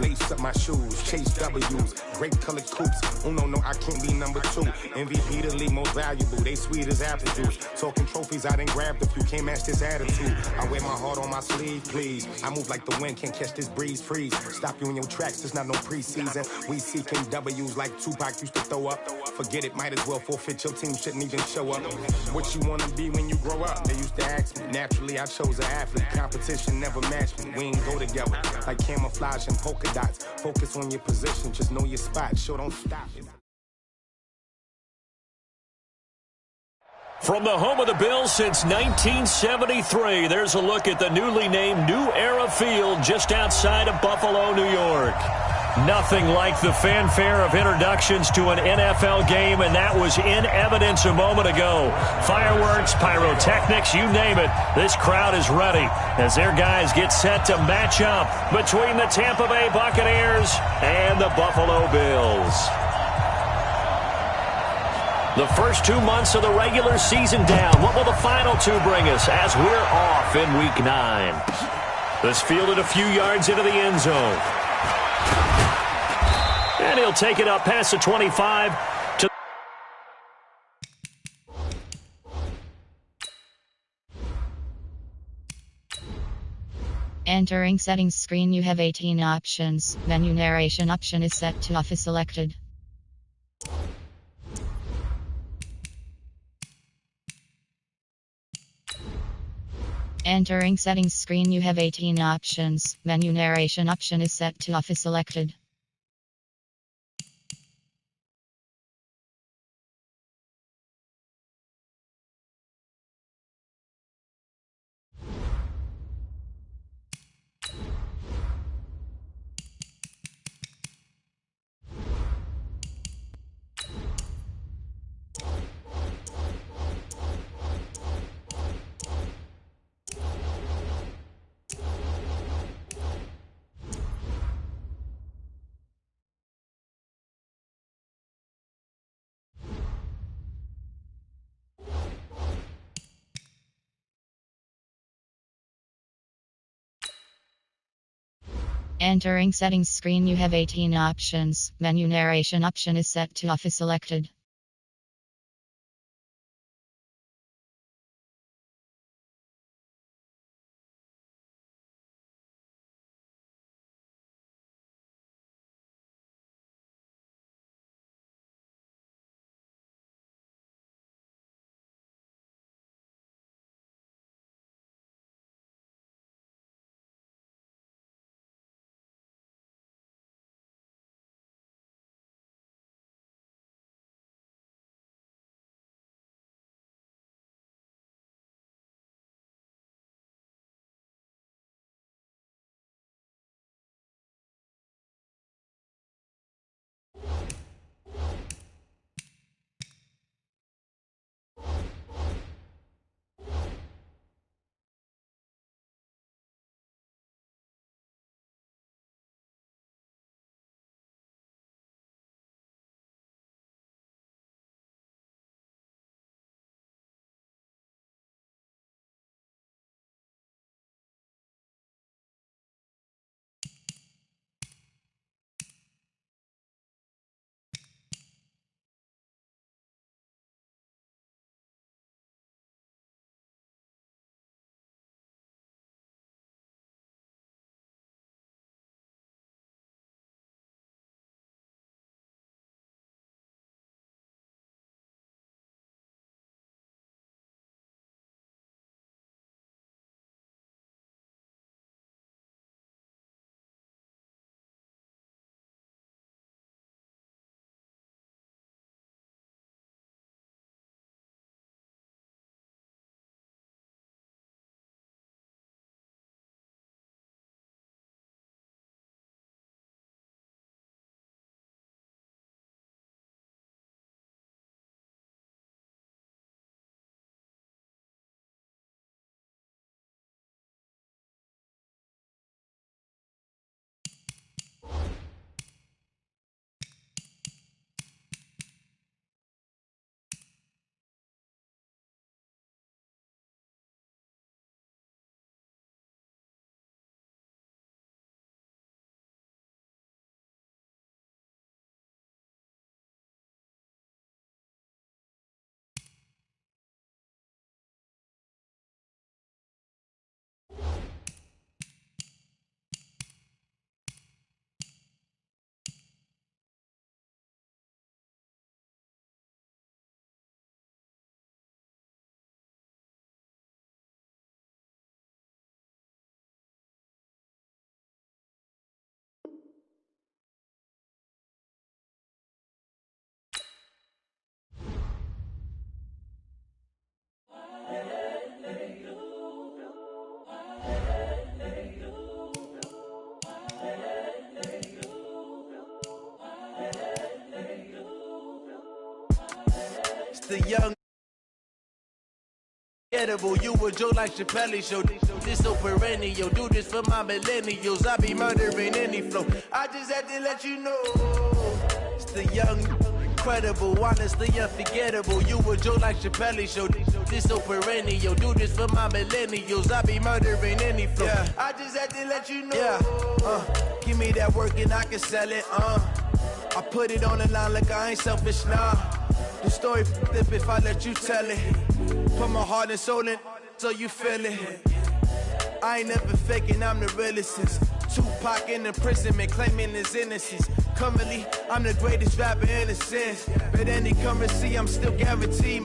Lace up my shoes, chase W's, great colored coupes. Uno, no, I can't be number 2. MVP the league most valuable, they sweet as apple juice. Talking trophies, I done grabbed a few, can't match this attitude. I wear my heart on my sleeve, please. I move like the wind, can't catch this breeze, freeze. Stop you in your tracks, there's not no preseason. We seeking W's like Tupac used to throw up. Forget it, might as well forfeit, your team shouldn't even show up. What you wanna be when you grow up? They used to ask me. Naturally, I chose an athlete. Competition never matched me. We ain't go together like camouflage and polka dots. Focus on your position, just know your spot. Sure, don't stop. From the home of the Bills since 1973, there's a look at the newly named New Era Field just outside of Buffalo, New York. Nothing like the fanfare of introductions to an NFL game, and that was in evidence a moment ago. Fireworks, pyrotechnics, you name it. This crowd is ready as their guys get set to match up between the Tampa Bay Buccaneers and the Buffalo Bills. The first 2 months of the regular season down. What will the final 2 bring us as we're off in Week 9? This fielded a few yards into the end zone. And he'll take it up past the 25 to... Entering settings screen, you have 18 options. Menu narration option is set to off is selected. Entering settings screen, you have 18 options. Menu narration option is set to off is selected. Entering settings screen, you have 18 options. Menu narration option is set to off is selected. The young edible, you a Joe like Chappelle show. This so perennial, do this for my millennials. I be murdering any flow. I just had to let you know. It's the young, incredible, honestly unforgettable. You a Joe like Chappelle show. This so perennial, do this for my millennials. I be murdering any flow. Yeah. I just had to let you know. Yeah. Give me that work and I can sell it. I put it on the line like I ain't selfish, nah. The story flip if I let you tell it. Put my heart and soul in so you feel it. I ain't never faking, I'm the realest since Tupac in imprisonment, claiming his innocence. Currently, I'm the greatest rapper in a sense. But any currency, I'm still guaranteed.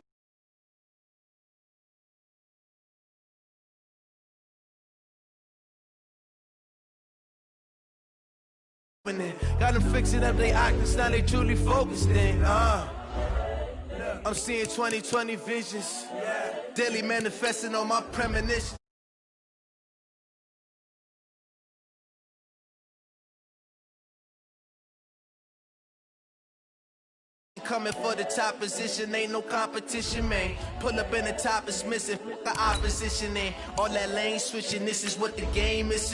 Got them fixing up they actors, now they truly focused in. I'm seeing 2020 visions, daily manifesting on my premonition. Coming for the top position, ain't no competition, man. Pull up in the top is missing, the opposition ain't. All that lane switching, this is what the game is.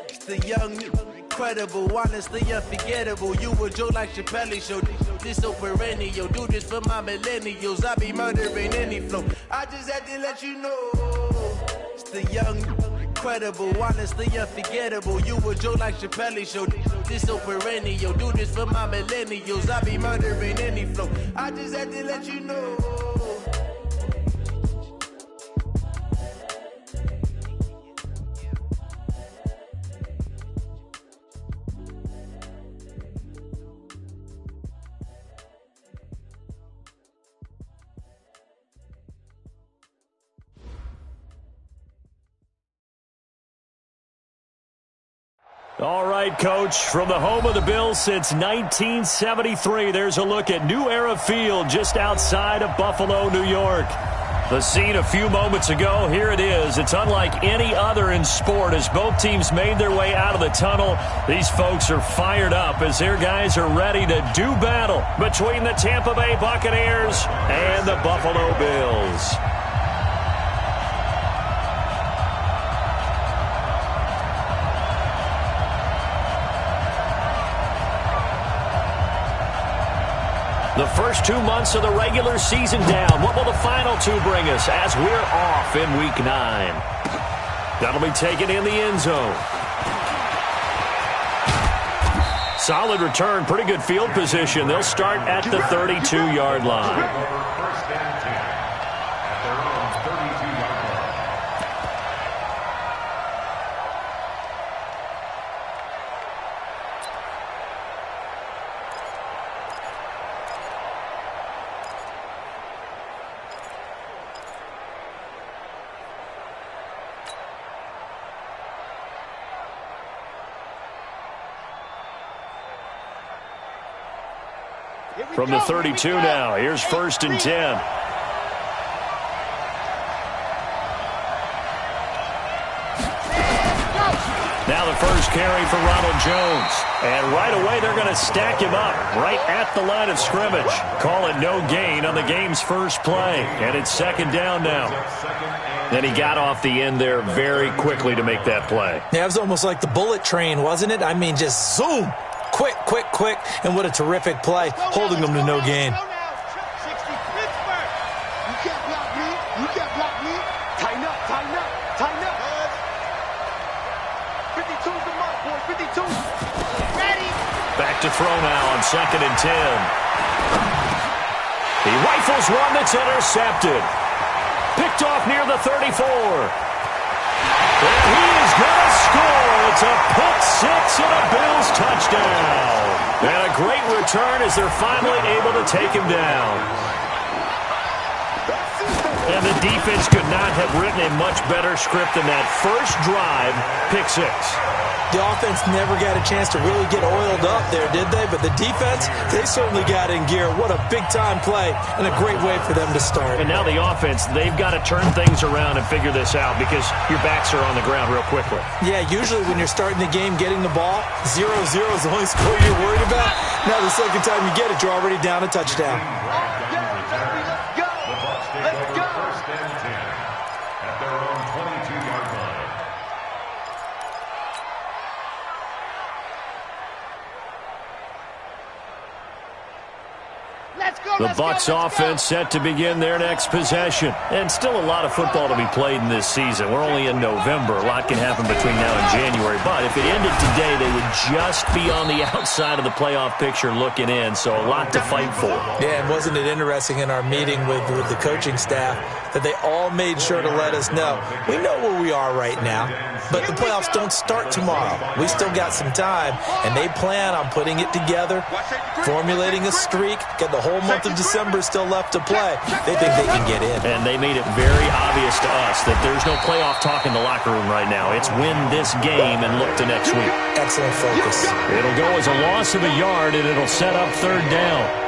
It's the young, incredible, honestly unforgettable. You a Joe like Chappelle show. This so perennial, do this for my millennials. I be murdering any flow. I just had to let you know. It's the young, incredible, honestly unforgettable. You a Joe like Chappelle show. This so perennial, do this for my millennials. I be murdering any flow. I just had to let you know. All right, Coach, from the home of the Bills since 1973, there's a look at New Era Field just outside of Buffalo, New York. The scene a few moments ago, here it is. It's unlike any other in sport as both teams made their way out of the tunnel. These folks are fired up as their guys are ready to do battle between the Tampa Bay Buccaneers and the Buffalo Bills. The first 2 months of the regular season down. What will the final two bring us as we're off in Week 9? That'll be taken in the end zone. Solid return, pretty good field position. They'll start at the 32-yard line. From the 32 now, here's 1st and 10. Now the first carry for Ronald Jones. And right away they're going to stack him up right at the line of scrimmage. Call it no gain on the game's first play. And it's 2nd down now. And he got off the end there very quickly to make that play. Yeah, it was almost like the bullet train, wasn't it? I mean, just zoom. Quick, quick, quick, and what a terrific play, holding them to no gain. 60 Pittsburgh. You can't block me. You can't block me. Tighten up, tighten up, tighten up. 52's the mark, boys. 52. Ready. Back to throw now on 2nd and 10. He rifles one that's intercepted. Picked off near the 34. And he is going to score. It's a pick six and a Bills touchdown. And a great return as they're finally able to take him down. And the defense could not have written a much better script than that first drive, pick six. The offense never got a chance to really get oiled up there, did they? But the defense, they certainly got in gear. What a big-time play and a great way for them to start. And now the offense, they've got to turn things around and figure this out because your backs are on the ground real quickly. Yeah, usually when you're starting the game, getting the ball, 0-0 is the only score you're worried about. Now the second time you get it, you're already down a touchdown. The Bucs offense set to begin their next possession. And still a lot of football to be played in this season. We're only in November. A lot can happen between now and January. But if it ended today, they would just be on the outside of the playoff picture looking in. So a lot to fight for. Yeah, and wasn't it interesting in our meeting with the coaching staff that they all made sure to let us know, we know where we are right now, but the playoffs don't start tomorrow. We still got some time, and they plan on putting it together, formulating a streak, got the whole month of December still left to play. They think they can get in. And they made it very obvious to us that there's no playoff talk in the locker room right now. It's win this game and look to next week. Excellent focus. It'll go as a loss of a yard, and it'll set up third down.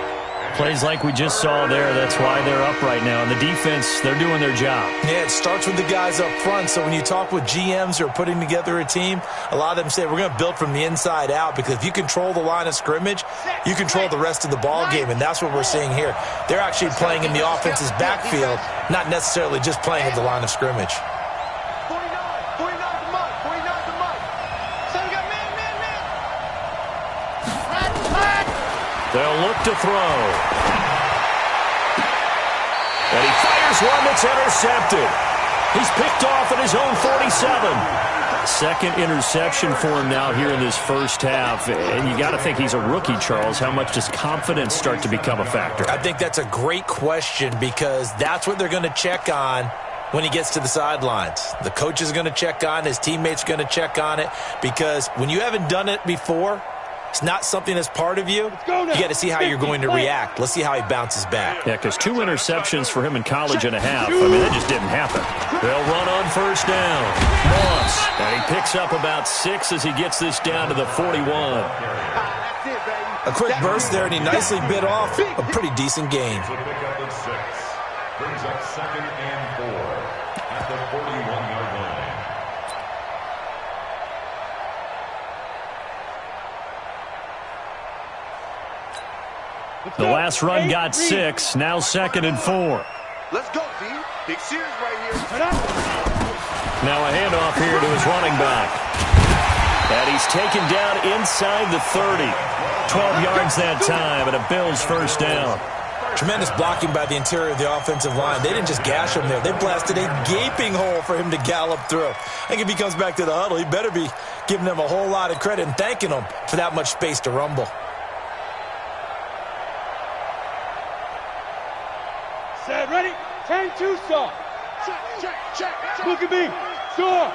Plays like we just saw there, that's why they're up right now. And the defense, they're doing their job. Yeah, it starts with the guys up front. So when you talk with GMs who are putting together a team, a lot of them say we're going to build from the inside out, because if you control the line of scrimmage, you control the rest of the ball game, and that's what we're seeing here. They're actually playing in the offense's backfield, not necessarily just playing at the line of scrimmage. 49 the mud. So we got man. They'll look to throw. And he fires one that's intercepted. He's picked off at his own 47. Second interception for him now here in this first half. And you got to think he's a rookie, Charles. How much does confidence start to become a factor? I think that's a great question, because that's what they're going to check on when he gets to the sidelines. The coach is going to check on it. His teammates are going to check on it, because when you haven't done it before, it's not something that's part of you. You got to see how you're going to react. Let's see how he bounces back. Yeah, because 2 interceptions for him in college and a half. I mean, that just didn't happen. They'll run on first down. Moss. And he picks up about 6 as he gets this down to the 41. A quick burst there, and he nicely bit off a pretty decent gain. Brings up 2nd and 4 at the 41-yard line. The last run got 6. Now 2nd and 4. Let's go, D. Big Sears right here. Now a handoff here to his running back. And he's taken down inside the 30. 12 yards that time, and a Bills first down. Tremendous blocking by the interior of the offensive line. They didn't just gash him there. They blasted a gaping hole for him to gallop through. I think if he comes back to the huddle, he better be giving them a whole lot of credit and thanking them for that much space to rumble. Set, ready? 10-2 stop. Check. Look at me. Door.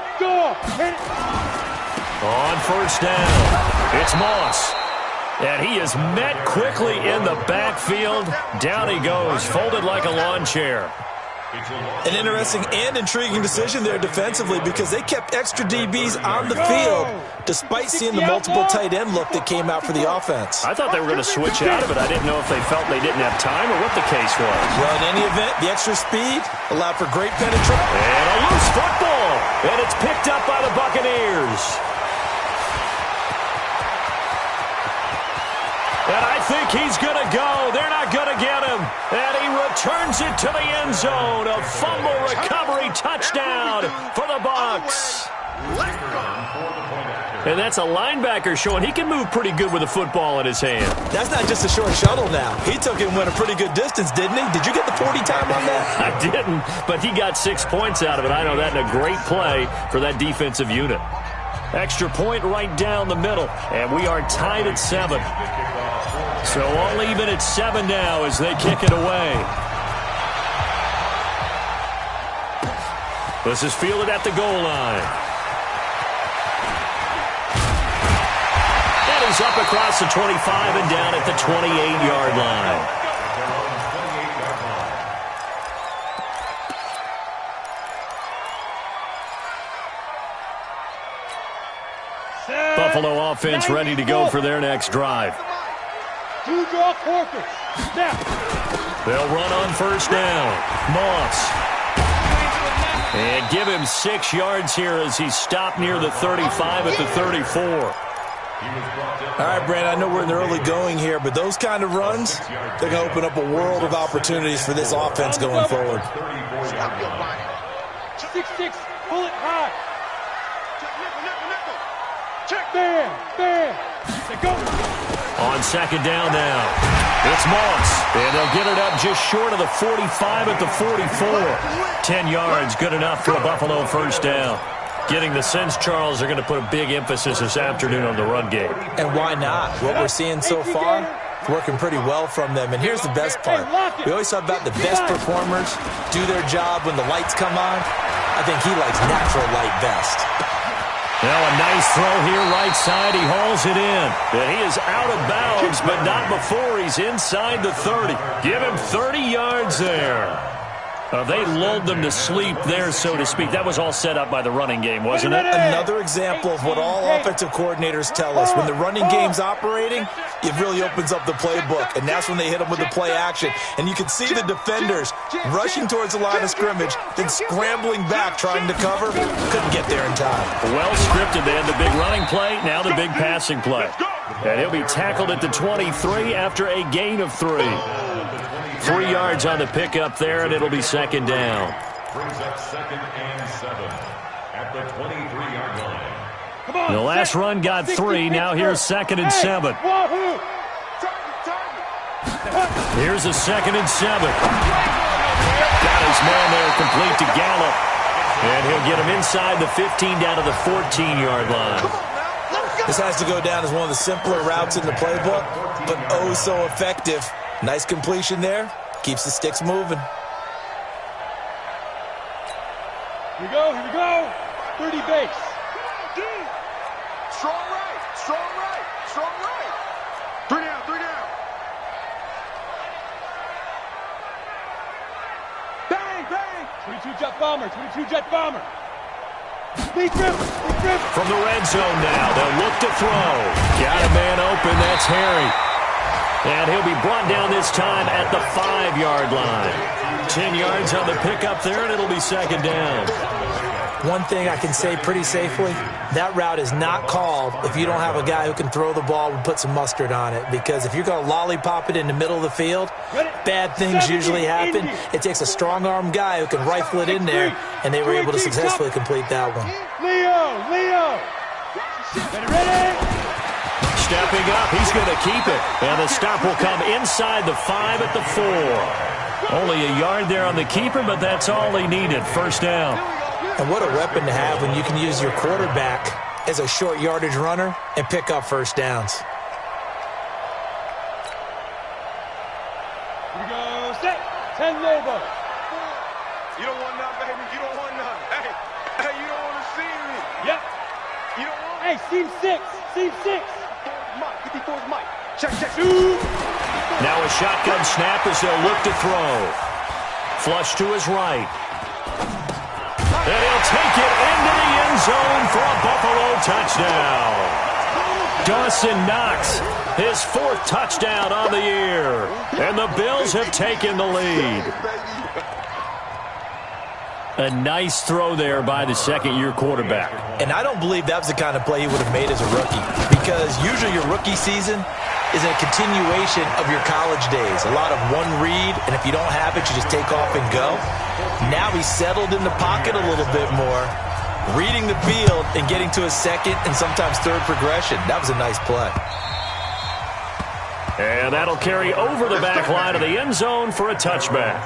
Hit it. On first down, it's Moss. And he is met quickly in the backfield. Down he goes, folded like a lawn chair. An interesting and intriguing decision there defensively, because they kept extra DBs on the field despite seeing the multiple tight end look that came out for the offense. I thought they were going to switch out of it. I didn't know if they felt they didn't have time or what the case was. Well, in any event, the extra speed allowed for great penetration. And a loose football. And it's picked up by the Buccaneers. And I think he's going to go. They're not going to get him. And he returns it to the end zone. A fumble recovery touchdown for the Bucs. And that's a linebacker showing he can move pretty good with a football in his hand. That's not just a short shuttle now. He took it and went a pretty good distance, didn't he? Did you get the 40 time on that? I didn't, but he got 6 points out of it. I know that in a great play for that defensive unit. Extra point right down the middle, and we are tied at 7. So all even at 7 now as they kick it away. This is fielded at the goal line. And he's up across the 25 and down at the 28-yard line. Buffalo offense ready to go for their next drive. 2-draw forfeit. Snap. They'll run on first down. Moss. And give him 6 yards here as he stopped near the 35 at the 34. All right, Brandon, I know we're in the early going here, but those kind of runs, they're going to open up a world of opportunities for this offense going forward. 6-6, pull it high. Check, bam. Go. On On second down now, it's Moss. And they'll get it up just short of the 45 at the 44. 10 yards, good enough for a Buffalo first down. Getting the sense, Charles, they're going to put a big emphasis this afternoon on the run game. And why not? What we're seeing so far, it's working pretty well from them. And here's the best part. We always talk about the best performers do their job when the lights come on. I think he likes natural light best. Now a nice throw here, right side. He hauls it in. And he is out of bounds, but not before he's inside the 30. Give him 30 yards there. They lulled them to sleep there, so to speak. That was all set up by the running game, wasn't it? Another example of what all offensive coordinators tell us. When the running game's operating, it really opens up the playbook, and that's when they hit them with the play action. And you can see the defenders rushing towards the line of scrimmage, then scrambling back trying to cover. Couldn't get there in time. Well scripted. They had the big running play, now the big passing play. And he'll be tackled at the 23 after a gain of 3. 3 yards on the pickup there, and it'll be second down. Brings up 2nd and 7 at the 23-yard line. The last run got 3. Now here's 2nd and 7. Here's a 2nd and 7. Got his man there, complete to Gallup. And he'll get him inside the 15 down to the 14-yard line. This has to go down as one of the simpler routes in the playbook, but oh so effective. Nice completion there. Keeps the sticks moving. Here we go, here we go. 30 base. Strong right, strong right, strong right. 3 down, 3 down. Bang, bang. 22 jet bomber, 22 jet bomber. Big rip, big rip. From the red zone now, they'll look to throw. Got a man open, that's Harry. And he'll be brought down this time at the 5-yard line. 10 yards on the pickup there, and it'll be second down. One thing I can say pretty safely, that route is not called if you don't have a guy who can throw the ball and put some mustard on it. Because if you're going to lollipop it in the middle of the field, bad things usually happen. It takes a strong-arm guy who can rifle it in there, and they were able to successfully complete that one. Leo! Ready? Stepping up, he's going to keep it. And the stop will come inside the 5 at the 4. Only a yard there on the keeper, but that's all he needed. First down. And what a weapon to have when you can use your quarterback as a short yardage runner and pick up first downs. Here we go, set. 10 Lobo. You don't want none, baby. You don't want none. Hey, you don't want to see me. Yep. You don't want Hey, seam 6. Seam 6. Mike. Get these boys, Mike. Check. Now a shotgun snap as they'll look to throw. Flush to his right. And he'll take it into the end zone for a Buffalo touchdown. Dawson Knox, his 4th touchdown on the year. And the Bills have taken the lead. A nice throw there by the second-year quarterback. And I don't believe that was the kind of play he would have made as a rookie. Because usually your rookie season is a continuation of your college days. A lot of one read, and if you don't have it, you just take off and go. Now he's settled in the pocket a little bit more, reading the field and getting to a second and sometimes third progression. That was a nice play. And that'll carry over the back line of the end zone for a touchback.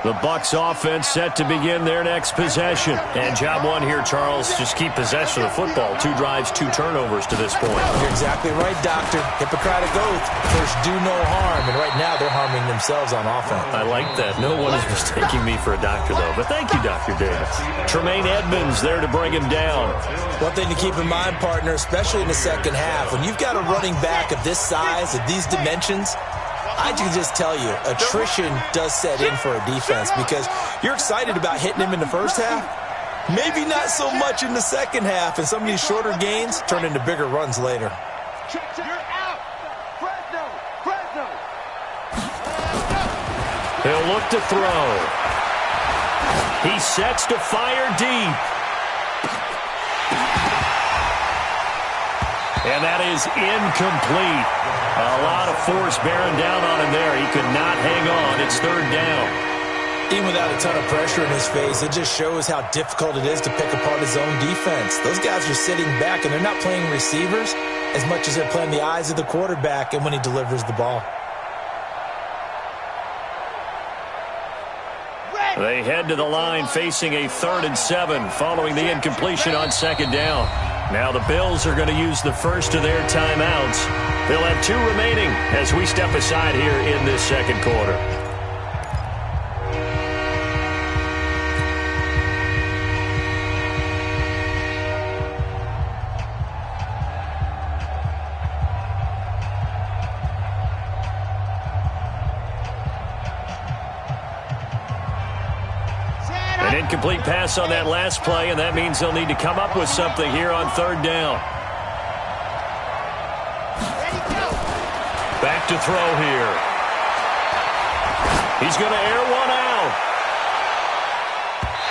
The Bucs offense set to begin their next possession. And job one here, Charles, just keep possession of the football. 2 drives, 2 turnovers to this point. You're exactly right, Doctor. Hippocratic oath. First, do no harm. And right now, they're harming themselves on offense. I like that. No one is mistaking me for a doctor, though. But thank you, Dr. Davis. Tremaine Edmonds there to bring him down. One thing to keep in mind, partner, especially in the second half, when you've got a running back of this size, of these dimensions, I can just tell you, attrition does set in for a defense because you're excited about hitting him in the first half. Maybe not so much in the second half, and some of these shorter gains turn into bigger runs later. You're out. Fresno. He'll look to throw. He sets to fire deep. And that is incomplete. A lot of force bearing down on him there. He could not hang on. It's third down. Even without a ton of pressure in his face, it just shows how difficult it is to pick apart his own defense. Those guys are sitting back, and they're not playing receivers as much as they're playing the eyes of the quarterback and when he delivers the ball. They head to the line facing a 3rd and 7 following the incompletion on 2nd down. Now the Bills are going to use the first of their timeouts. They'll have 2 remaining as we step aside here in this 2nd quarter. An incomplete pass on that last play, and that means they'll need to come up with something here on 3rd down. Back to throw here. He's going to air one out.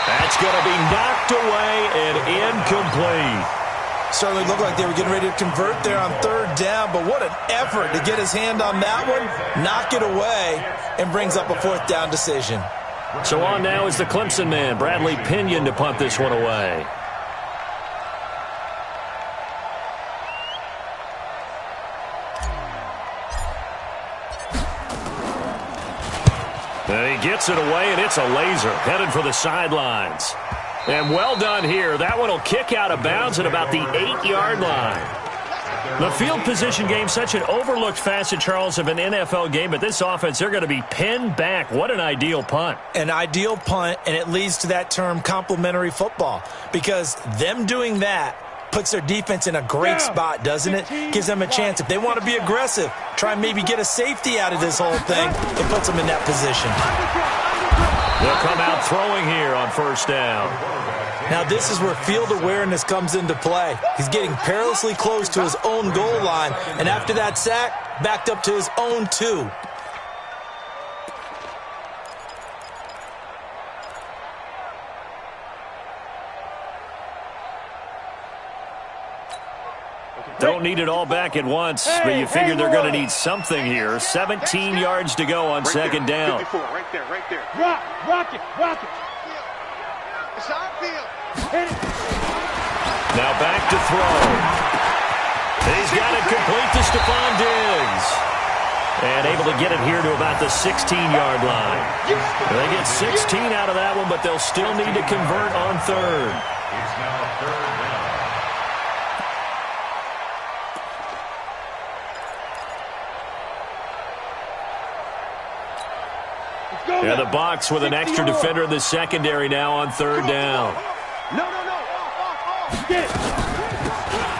That's going to be knocked away and incomplete. Certainly looked like they were getting ready to convert there on 3rd down, but what an effort to get his hand on that one, knock it away, and brings up a 4th down decision. So on now is the Clemson man, Bradley Pinion, to punt this one away. And he gets it away, and it's a laser headed for the sidelines. And well done here. That one will kick out of bounds at about the 8-yard line. The field position game, such an overlooked facet, Charles, of an NFL game, but this offense, they're going to be pinned back. What an ideal punt. An ideal punt, and it leads to that term complementary football, because them doing that puts their defense in a great spot, doesn't it? Gives them a chance. If they want to be aggressive, try and maybe get a safety out of this whole thing, it puts them in that position. They'll come out throwing here on 1st down. Now this is where field awareness comes into play. He's getting perilously close to his own goal line, and after that sack, backed up to his own 2. Don't need it all back at once, but you figure they're going to need something here. 17 yards to go on 2nd down. 54, right there. Rock it. It's our field. Now back to throw. He's got it complete to Stephon Diggs. And able to get it here to about the 16-yard line. They get 16 out of that one, but they'll still need to convert on 3rd. It's now 3rd down. Yeah, the box with an extra defender in the secondary now on 3rd down. No.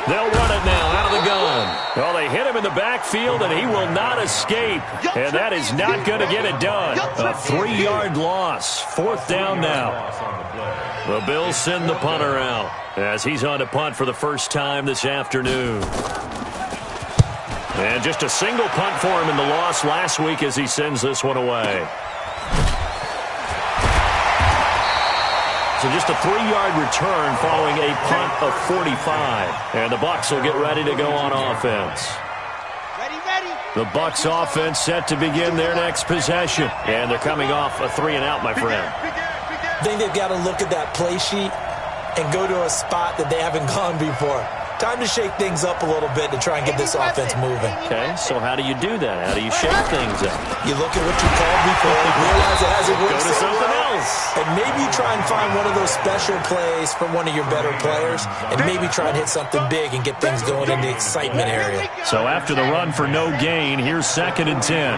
They'll run it now out of the gun. Well, they hit him in the backfield, and he will not escape. And that is not going to get it done. A 3-yard loss. 4th down now. The Bills send the punter out as he's on to punt for the first time this afternoon. And just a single punt for him in the loss last week as he sends this one away. So just a 3-yard return following a punt of 45. And the Bucs will get ready to go on offense. Ready. The Bucs offense set to begin their next possession. And they're coming off a 3-and-out, my friend. I think they've got to look at that play sheet and go to a spot that they haven't gone before. Time to shake things up a little bit to try and get this offense moving. Okay, so how do you do that? How do you shake things up? You look at what you called before, realize it hasn't worked Go to so something well, else. and maybe try and find one of those special plays from one of your better players, and maybe try and hit something big and get things going in the excitement area. So after the run for no gain, here's 2nd and 10.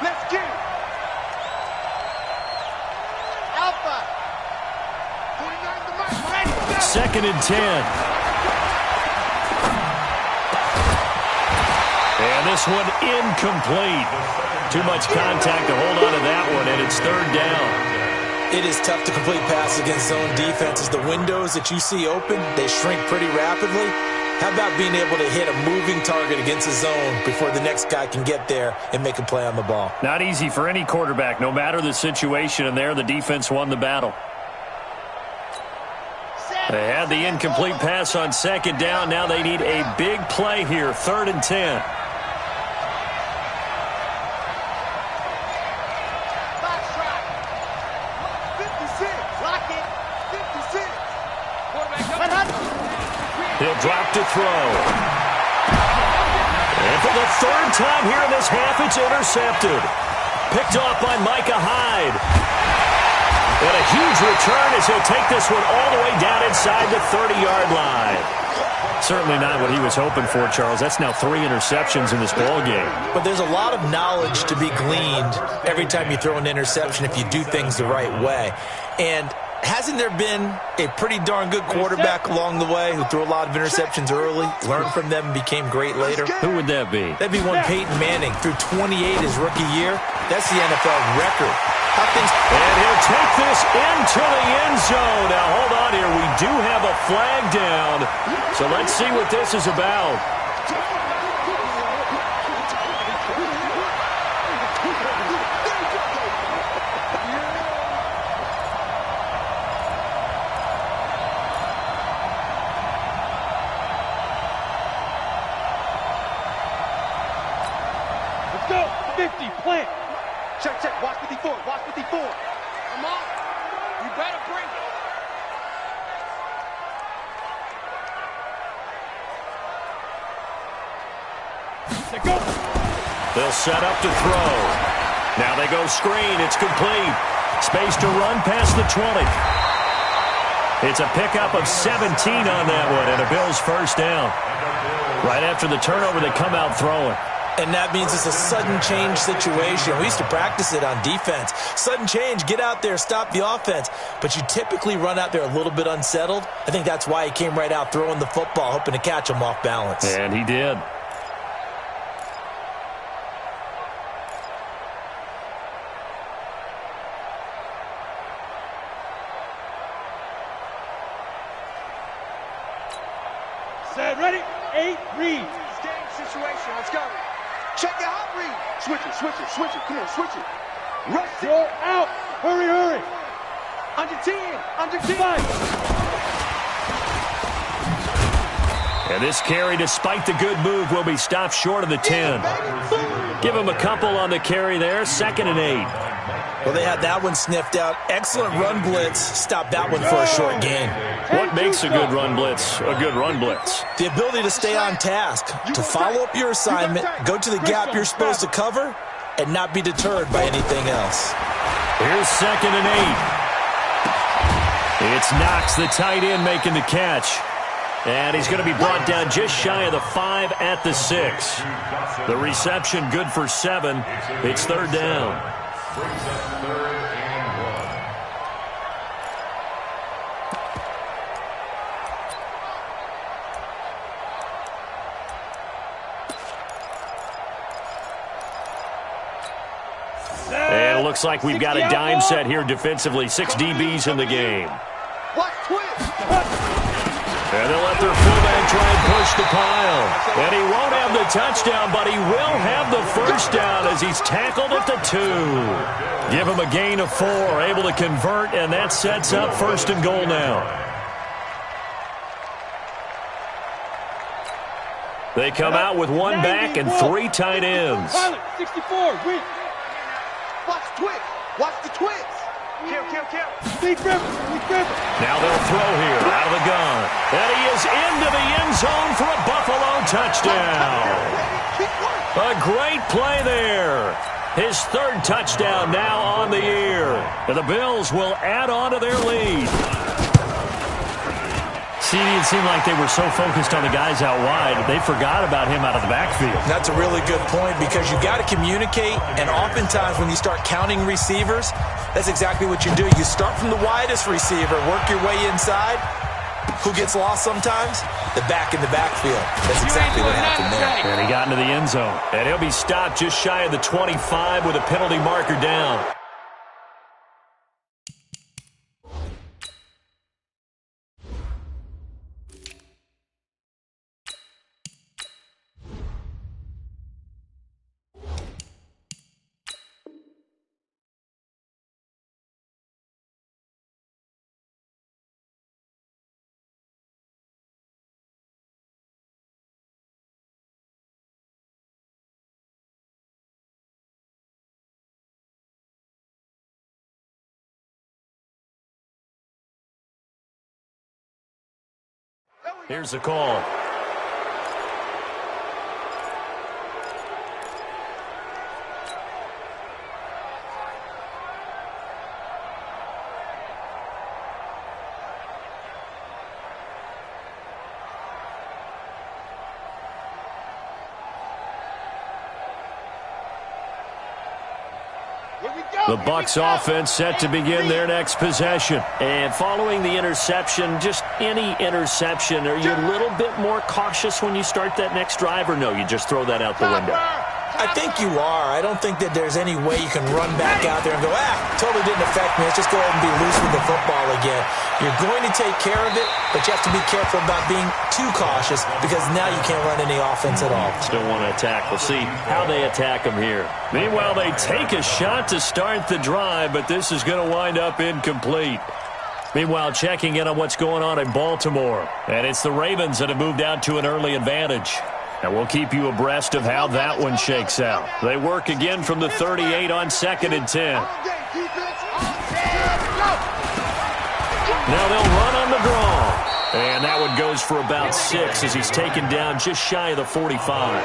Let's get it. Alpha. 49 to Mike. Ready. 2nd and 10. And this one incomplete. Too much contact to hold on to that one, and it's 3rd down. It is tough to complete passes against zone defenses. The windows that you see open, they shrink pretty rapidly. How about being able to hit a moving target against the zone before the next guy can get there and make a play on the ball? Not easy for any quarterback, no matter the situation, and there the defense won the battle. They had the incomplete pass on 2nd down. Now they need a big play here, 3rd and 10. He'll drop to throw. And for the third time here in this half, it's intercepted. Picked off by Micah Hyde. And a huge return as he'll take this one all the way down inside the 30-yard line. Certainly not what he was hoping for, Charles. That's now 3 interceptions in this ballgame. But there's a lot of knowledge to be gleaned every time you throw an interception if you do things the right way. And hasn't there been a pretty darn good quarterback along the way who threw a lot of interceptions early, learned from them, and became great later? Who would that be? That'd be one Peyton Manning. Threw 28 his rookie year. That's the NFL record. And he'll take this into the end zone. Now, hold on here. We do have a flag down. So let's see what this is about. Let's go. 50, plant. Check, check. Watch 54. Watch 54. Come on. You better bring it. Let's go. They'll set up to throw. Now they go screen. It's complete. Space to run past the 20. It's a pickup of 17 on that one, and a Bills first down. Right after the turnover, they come out throwing. And that means it's a sudden change situation. We used to practice it on defense. Sudden change, get out there, stop the offense. But you typically run out there a little bit unsettled. I think that's why he came right out throwing the football, hoping to catch him off balance. And he did. Set, ready, 8, read. Game situation. Let's go. Check your hot read. Switch it, switch it, switch it. Come on, switch it. Rush it. Roll out. Hurry, hurry. Under 10. Under 10. Five. And this carry, despite the good move, will be stopped short of the 10. Give him a couple on the carry there. 2nd and 8. Well, they had that one sniffed out. Excellent run blitz. Stopped that one for a short gain. What makes a good run blitz a good run blitz? The ability to stay on task, to follow up your assignment, go to the gap you're supposed to cover, and not be deterred by anything else. Here's 2nd and 8. It's Knox, the tight end, making the catch. And he's going to be brought down just shy of the 5 at the 6. The reception good for 7. It's 3rd down. Brings up 3rd and 1. And it looks like we've got a dime set here defensively. 6 DBs in the game. Watch twist. And they'll let their fullback try and push the pile. And he won't have the touchdown, but he will have the first down as he's tackled at the 2. Give him a gain of 4, able to convert, and that sets up 1st and goal now. They come out with 1 back and 3 tight ends. Pilot, 64, win. Watch twist. Watch the twist. Kill, kill, kill. Lead River, lead River. Now they'll throw here out of the gun. And he is into the end zone for a Buffalo touchdown. A great play there. His 3rd touchdown now on the year. And the Bills will add on to their lead. See, it seemed like they were so focused on the guys out wide, they forgot about him out of the backfield. That's a really good point because you got to communicate, and oftentimes when you start counting receivers, that's exactly what you do. You start from the widest receiver, work your way inside. Who gets lost sometimes? The back in the backfield. That's exactly what happened there. And he got into the end zone. And he'll be stopped just shy of the 25 with a penalty marker down. Here's the call. The Bucs offense set to begin their next possession. And following the interception, just any interception, are you a little bit more cautious when you start that next drive, or no, you just throw that out the window? I think you are. I don't think that there's any way you can run back out there and go, totally didn't affect me. Let's just go ahead and be loose with the football again. You're going to take care of it, but you have to be careful about being too cautious because now you can't run any offense at all. Still want to attack. We'll see how they attack them here. Meanwhile, they take a shot to start the drive, but this is going to wind up incomplete. Meanwhile, checking in on what's going on in Baltimore. And it's the Ravens that have moved out to an early advantage. And we'll keep you abreast of how that one shakes out. They work again from the 38 on 2nd and 10. Now they'll run on the draw. And that one goes for about 6 as he's taken down just shy of the 45.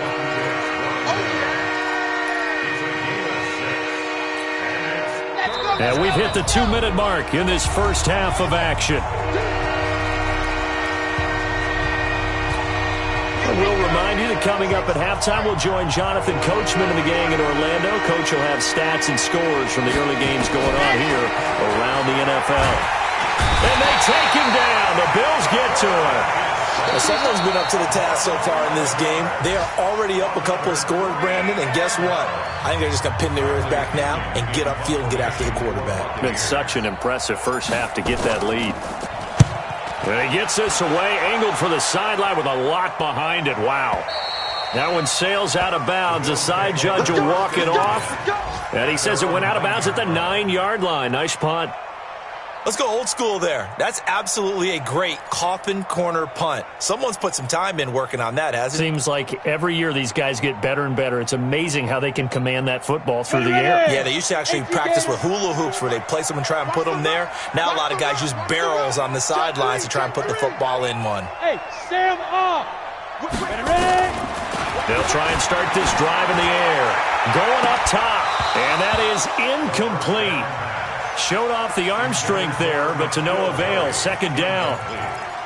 And we've hit the 2-minute mark in this first half of action. We'll remind you that coming up at halftime, we'll join Jonathan Coachman and the gang in Orlando. Coach will have stats and scores from the early games going on here around the NFL. And they take him down. The Bills get to him. Well, someone's been up to the task so far in this game. They are already up a couple of scores, Brandon, and guess what? I think they're just going to pin their ears back now and get upfield and get after the quarterback. Been such an impressive first half to get that lead. And he gets this away, angled for the sideline with a lot behind it. Wow. That one sails out of bounds. The side judge will walk it off. And he says it went out of bounds at the 9-yard line. Nice punt. Let's go old school there. That's absolutely a great coffin corner punt. Someone's put some time in working on that, hasn't it? Seems like every year these guys get better and better. It's amazing how they can command that football through the air. Yeah, they used to actually practice with hula hoops where they place them and try and put them there. Now a lot of guys use barrels on the sidelines to try and put the football in one. Hey, stand up. Ready? They'll try and start this drive in the air. Going up top. And that is incomplete. Showed off the arm strength there, but to no avail. 2nd down.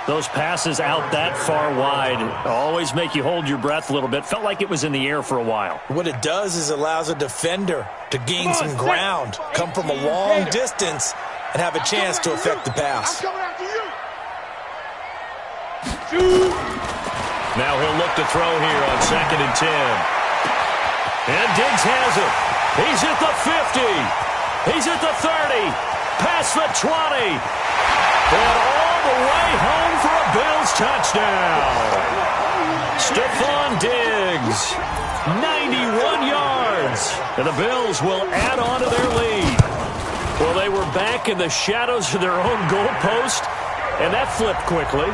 Those passes out that far wide always make you hold your breath a little bit. Felt like it was in the air for a while. What it does is it allows a defender to gain some ground, come from a long distance, and have a chance to affect the pass. Now he'll look to throw here on 2nd and 10. And Diggs has it. He's at the 50. He's at the 30, past the 20, and all the way home for a Bills touchdown. Stephon Diggs, 91 yards, and the Bills will add on to their lead. Well, they were back in the shadows of their own goalpost, and that flipped quickly.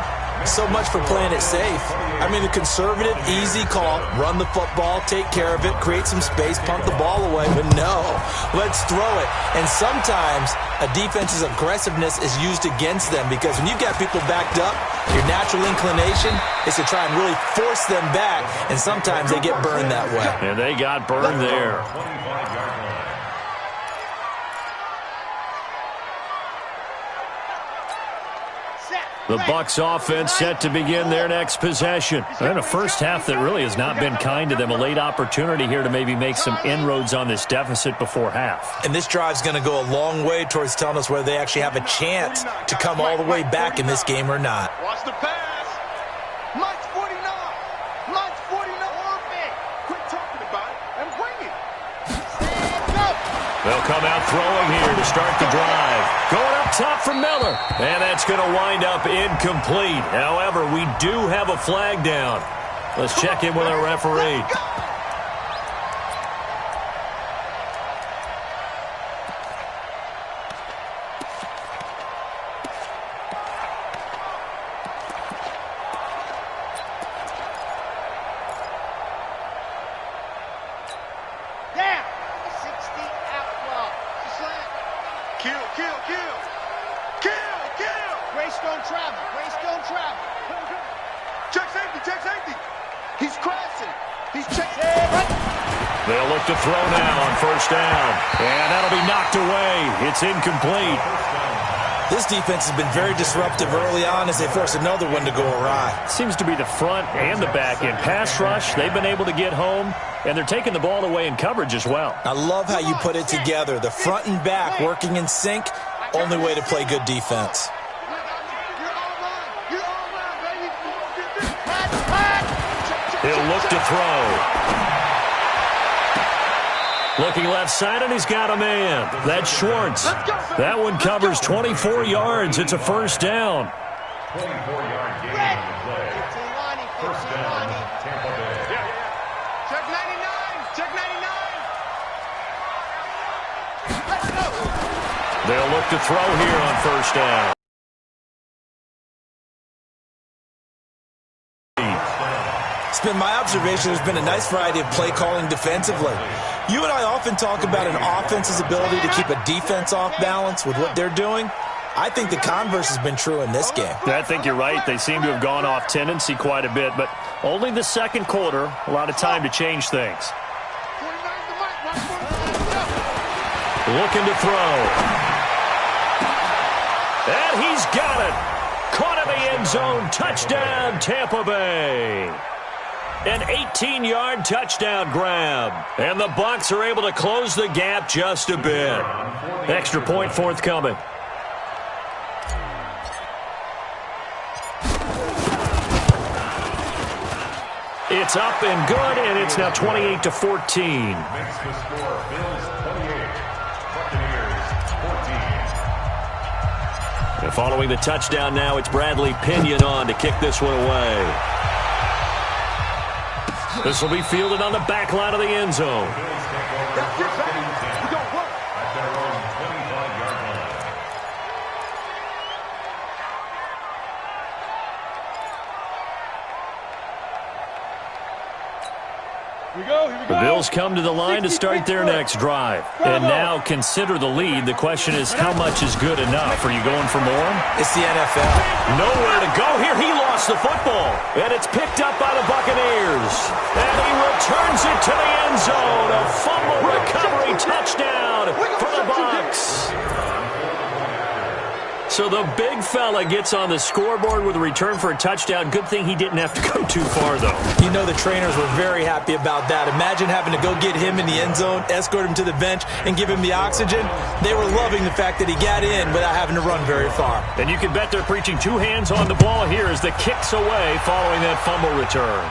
So much for playing it safe. I mean, the conservative, easy call, run the football, take care of it, create some space, punt the ball away. But no, let's throw it. And sometimes a defense's aggressiveness is used against them because when you've got people backed up, your natural inclination is to try and really force them back, and sometimes they get burned that way. And they got burned there. The Bucs offense set to begin their next possession. And a first half that really has not been kind to them. A late opportunity here to maybe make some inroads on this deficit before half. And this drive's going to go a long way towards telling us whether they actually have a chance to come all the way back in this game or not. Watch the pass. Mike's 49. Mike's 49. Quit talking about it and bring it. Stand up. They'll come out throwing here to start the drive. Going up top for Miller. And that's going to wind up incomplete. However, we do have a flag down. Let's check in with our referee. Check safety, check safety. He's crashing. He's chasing. They'll look to throw now on first down. And that'll be knocked away. It's incomplete. This defense has been very disruptive early on as they force another one to go awry. Seems to be the front and the back end. Pass rush, they've been able to get home, and they're taking the ball away in coverage as well. I love how you put it together. The front and back working in sync, only way to play good defense. He'll look to throw. Looking left side, and he's got a man. That's Schwartz. That one covers 24 yards. It's a first down. 24-yard gain on the play. First down, Tampa Bay. Check 99. Check 99. Let's go. They'll look to throw here on first down. It's been my observation there's been a nice variety of play calling defensively. You and I often talk about an offense's ability to keep a defense off balance with what they're doing. I think the converse has been true in this game. I think you're right. They seem to have gone off tendency quite a bit, but only the second quarter, a lot of time to change things. Looking to throw. And he's got it. Caught in the end zone. Touchdown, Tampa Bay. An 18-yard touchdown grab. And the Bucs are able to close the gap just a bit. Extra point forthcoming. It's up and good, and it's now 28-14. Makes the score Bills 28, Buccaneers 14. And following the touchdown now, it's Bradley Pinion on to kick this one away. This will be fielded on the back line of the end zone. The Bills come to the line to start their next drive. And now consider the lead. The question is, how much is good enough? Are you going for more? It's the NFL. Nowhere to go here. He lost the football. And it's picked up by the Buccaneers. And he returns it to the end zone. A fumble recovery touchdown for the Bucs. So the big fella gets on the scoreboard with a return for a touchdown. Good thing he didn't have to go too far, though. You know the trainers were very happy about that. Imagine having to go get him in the end zone, escort him to the bench, and give him the oxygen. They were loving the fact that he got in without having to run very far. And you can bet they're preaching two hands on the ball here as the kick's away following that fumble return.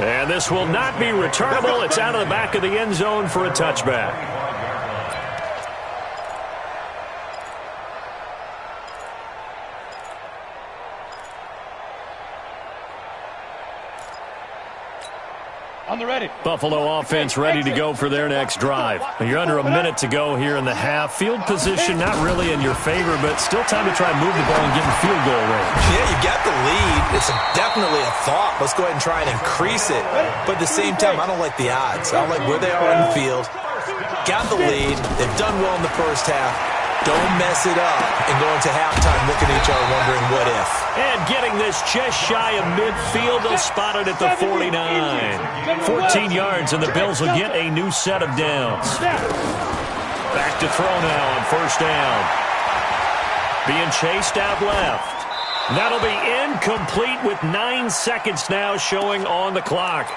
And this will not be returnable. It's out of the back of the end zone for a touchback. On the ready. Buffalo offense ready to go for their next drive. You're under a minute to go here in the half. Field position not really in your favor, but still time to try and move the ball and get in field goal range. Yeah, you got the lead. It's definitely a thought. Let's go ahead and try and increase it. But at the same time, I don't like the odds. I don't like where they are in the field. Got the lead. They've done well in the first half. Don't mess it up and go into halftime looking at each other wondering what if. And getting this just shy of midfield, they'll spot it at the 49. 14 yards, and the Bills will get a new set of downs. Back to throw now on first down. Being chased out left. That'll be incomplete with 9 seconds now showing on the clock.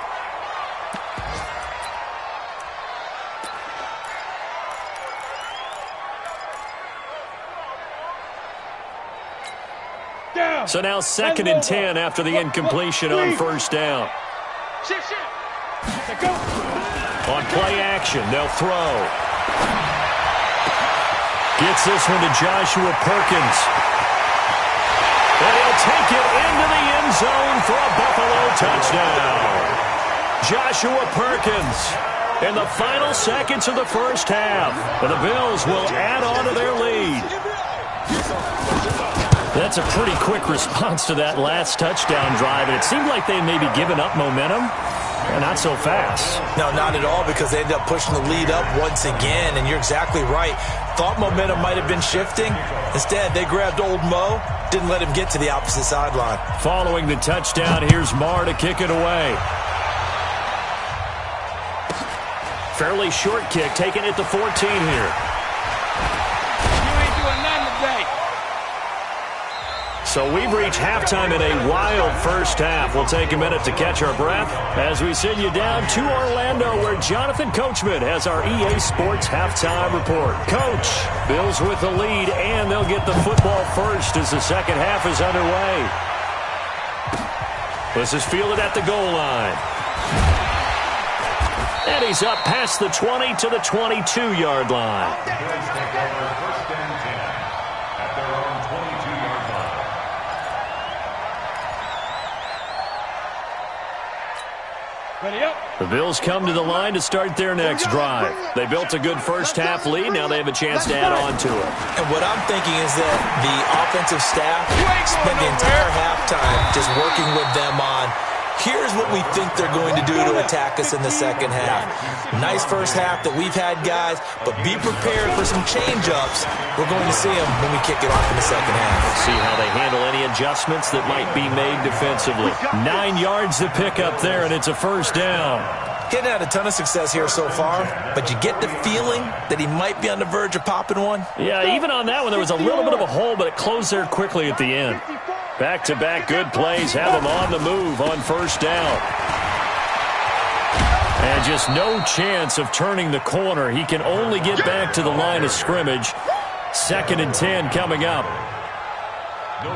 So now 2nd and 10 after the incompletion on first down. On play action, they'll throw. Gets this one to Joshua Perkins. And he'll take it into the end zone for a Buffalo touchdown. Joshua Perkins in the final seconds of the first half. And the Bills will add on to their lead. That's a pretty quick response to that last touchdown drive, and it seemed like they may be giving up momentum. Not so fast. No, not at all, because they ended up pushing the lead up once again, and you're exactly right. Thought momentum might have been shifting. Instead, they grabbed old Mo, didn't let him get to the opposite sideline. Following the touchdown, here's Marr to kick it away. Fairly short kick, taking it to 14 here. You ain't doing nothing today. So we've reached halftime in a wild first half. We'll take a minute to catch our breath as we send you down to Orlando, where Jonathan Coachman has our EA Sports halftime report. Coach, Bills with the lead, and they'll get the football first as the second half is underway. This is fielded at the goal line. And he's up past the 20 to the 22-yard line. First and 10 at their own 22-yard line. Ready up. The Bills come to the line to start their next drive. They built a good first-half lead. Now they have a chance to add on to it. And what I'm thinking is that the offensive staff spent the entire halftime just working with them on, here's what we think they're going to do to attack us in the second half. Nice first half that we've had, guys, but be prepared for some change-ups. We're going to see them when we kick it off in the second half. See how they handle any adjustments that might be made defensively. 9 yards to pick up there, and it's a first down. He hadn't had a ton of success here so far, but you get the feeling that he might be on the verge of popping one. Yeah, even on that one, there was a little bit of a hole, but it closed there quickly at the end. Back-to-back good plays have him on the move on first down. And just no chance of turning the corner. He can only get back to the line of scrimmage. 2nd and 10 coming up.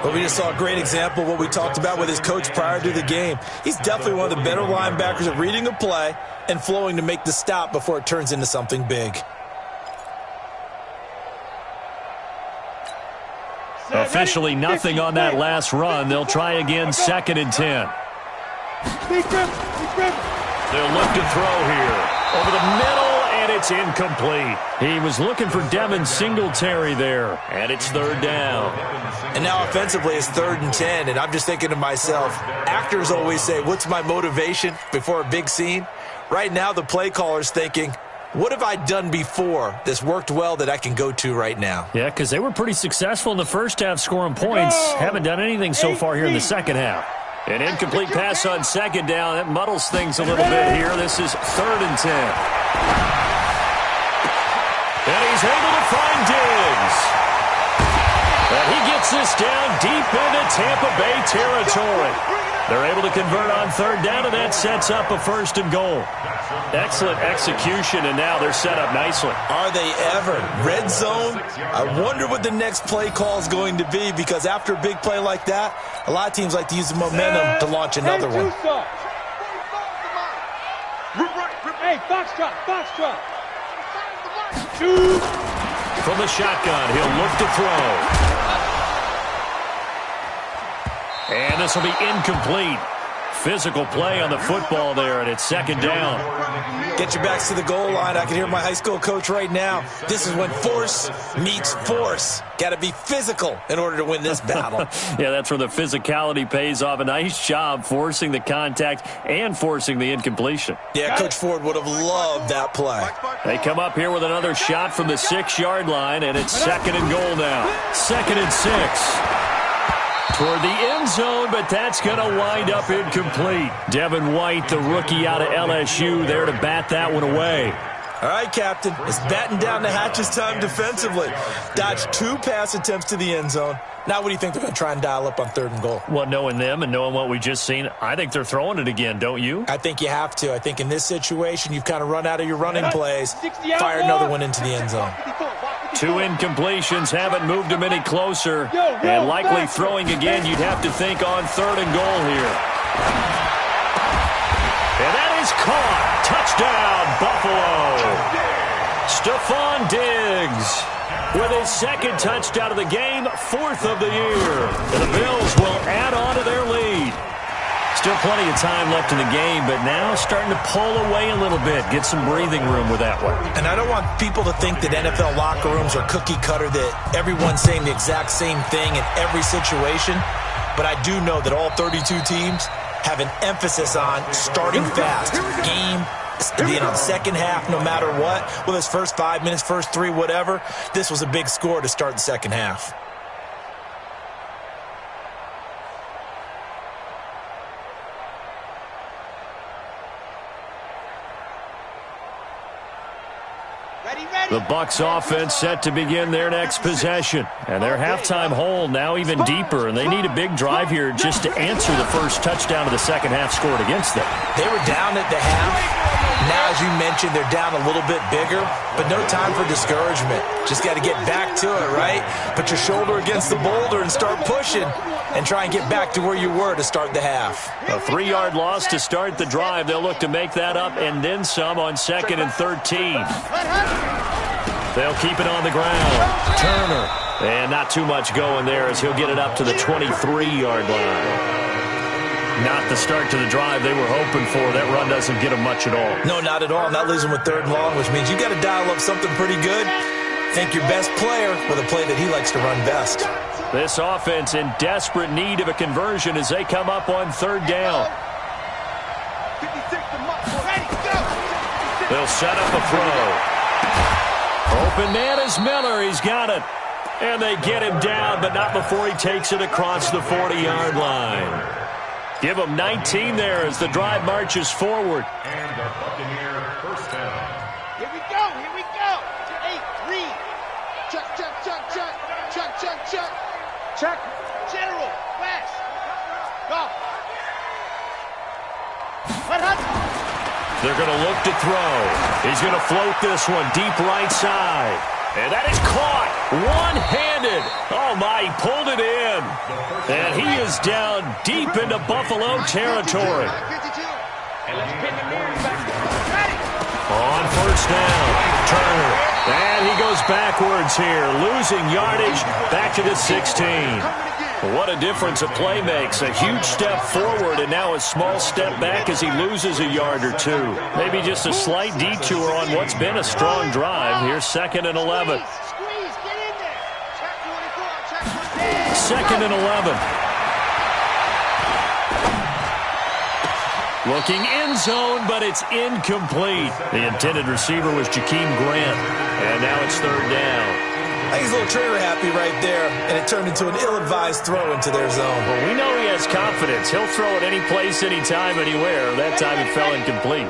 But we just saw a great example of what we talked about with his coach prior to the game. He's definitely one of the better linebackers at reading a play and flowing to make the stop before it turns into something big. Officially nothing on that last run. They'll try again, 2nd and 10. They'll look to throw here. Over the middle, and it's incomplete. He was looking for Devin Singletary there, and it's 3rd down. And now offensively it's 3rd and 10, and I'm just thinking to myself, actors always say, what's my motivation before a big scene? Right now the play caller's thinking, what have I done before that's worked well that I can go to right now? Yeah, because they were pretty successful in the first half scoring points. Haven't done anything so far here in the second half. An incomplete pass on 2nd down. That muddles things a little bit here. This is 3rd and 10. And he's able to find Diggs. And he gets this down deep into Tampa Bay territory. They're able to convert on 3rd down, and that sets up a 1st and goal. Excellent execution, and now they're set up nicely. Are they ever? Red zone? I wonder what the next play call is going to be, because after a big play like that, a lot of teams like to use the momentum to launch another one. Hey, foxtrot. From the shotgun, he'll look to throw. And this will be incomplete. Physical play on the football there, and it's 2nd down. Get your backs to the goal line. I can hear my high school coach right now. This is when force meets force. Got to be physical in order to win this battle. Yeah, that's where the physicality pays off. A nice job forcing the contact and forcing the incompletion. Yeah, Coach Ford would have loved that play. They come up here with another shot from the 6-yard line, and it's 2nd and goal now. 2nd and 6. Toward the end zone, but that's going to wind up incomplete. Devin White, the rookie out of LSU, there to bat that one away. All right, Captain. It's batting down the hatches time defensively. Dodged 2 pass attempts to the end zone. Now what do you think they're going to try and dial up on 3rd and goal? Well, knowing them and knowing what we just seen, I think they're throwing it again, don't you? I think you have to. I think in this situation, you've kind of run out of your running plays. Fire another one into the end zone. 2 incompletions haven't moved him any closer. And likely throwing again, you'd have to think on 3rd and goal here. And that is caught. Touchdown, Buffalo. Stephon Diggs with his 2nd touchdown of the game, 4th of the year. And the Bills will add on to their lead. Still plenty of time left in the game, but now starting to pull away a little bit, get some breathing room with that one. And I don't want people to think that NFL locker rooms are cookie cutter, that everyone's saying the exact same thing in every situation. But I do know that all 32 teams have an emphasis on starting fast. Game, the second half, no matter what. Well, this first 5 minutes, first 3, whatever. This was a big score to start the second half. The Bucs offense set to begin their next possession. And their halftime hole now even deeper, and they need a big drive here just to answer the first touchdown of the second half scored against them. They were down at the half. Now, as you mentioned, they're down a little bit bigger, but no time for discouragement. Just got to get back to it, right? Put your shoulder against the boulder and start pushing and try and get back to where you were to start the half. A 3-yard loss to start the drive. They'll look to make that up and then some on 2nd and 13. They'll keep it on the ground. Turner. And not too much going there as he'll get it up to the 23-yard line. Not the start to the drive they were hoping for. That run doesn't get them much at all. No, not at all. And that leaves them with 3rd and long, which means you got to dial up something pretty good. Think your best player with a play that he likes to run best. This offense in desperate need of a conversion as they come up on 3rd down. They'll set up a throw. Open man is Miller. He's got it. And they get him down, but not before he takes it across the 40-yard line. Give them 19 there as the drive marches forward. And the Buccaneer first down. Here we go, here we go. 8, read. Check, check, check, check. Check, check, check. Check. General, West. Go. They're going to look to throw. He's going to float this one deep right side. And that is caught one-handed. Oh, my, he pulled it in. And he is down deep into Buffalo territory. On 1st down, Turner. And he goes backwards here, losing yardage back to the 16. What a difference a play makes. A huge step forward and now a small step back as he loses a yard or two. Maybe just a slight detour on what's been a strong drive. Here's 2nd and 11. 2nd and 11. Looking end zone, but it's incomplete. The intended receiver was Jakeem Grant. And now it's 3rd down. I think he's a little trigger happy right there, and it turned into an ill-advised throw into their zone. Well, we know he has confidence. He'll throw it any place, anytime, anywhere. That time it fell incomplete.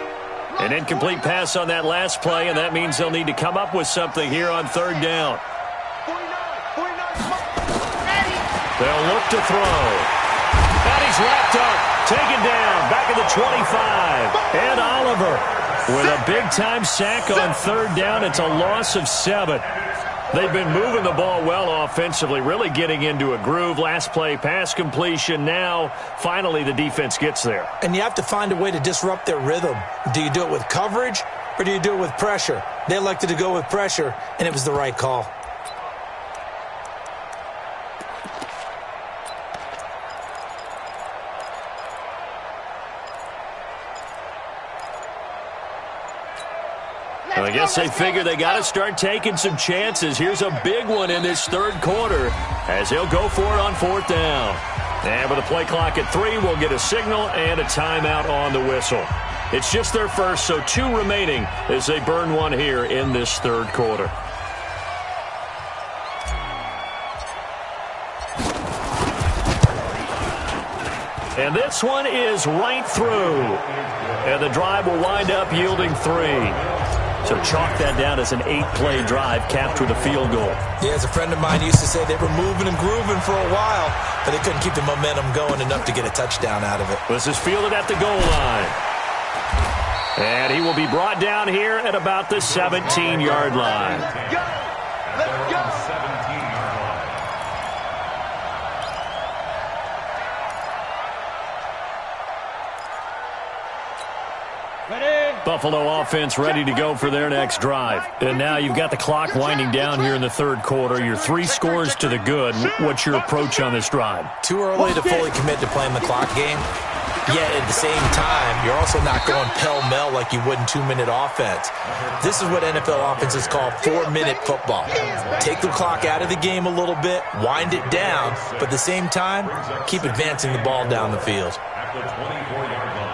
An incomplete pass on that last play, and that means they'll need to come up with something here on 3rd down. They'll look to throw. And he's wrapped up, taken down, back at the 25. And Oliver with a big-time sack on 3rd down. It's a loss of 7. They've been moving the ball well offensively, really getting into a groove. Last play, pass completion. Now, finally, the defense gets there. And you have to find a way to disrupt their rhythm. Do you do it with coverage, or do you do it with pressure? They elected to go with pressure, and it was the right call. I guess they figure they got to start taking some chances. Here's a big one in this 3rd quarter as he'll go for it on 4th down. And with the play clock at 3, we'll get a signal and a timeout on the whistle. It's just their first, so 2 remaining as they burn one here in this 3rd quarter. And this one is right through. And the drive will wind up yielding 3. So chalk that down as an 8-play drive capped with a field goal. Yeah, as a friend of mine used to say, they were moving and grooving for a while, but they couldn't keep the momentum going enough to get a touchdown out of it. This is fielded at the goal line. And he will be brought down here at about the 17-yard line. Let's go. 17-yard line. Buffalo offense ready to go for their next drive. And now you've got the clock winding down here in the 3rd quarter. Your 3 scores to the good. What's your approach on this drive? Too early to fully commit to playing the clock game. Yet at the same time, you're also not going pell-mell like you would in 2-minute offense. This is what NFL offenses call 4-minute football. Take the clock out of the game a little bit, wind it down, but at the same time, keep advancing the ball down the field. At the 24-yard line.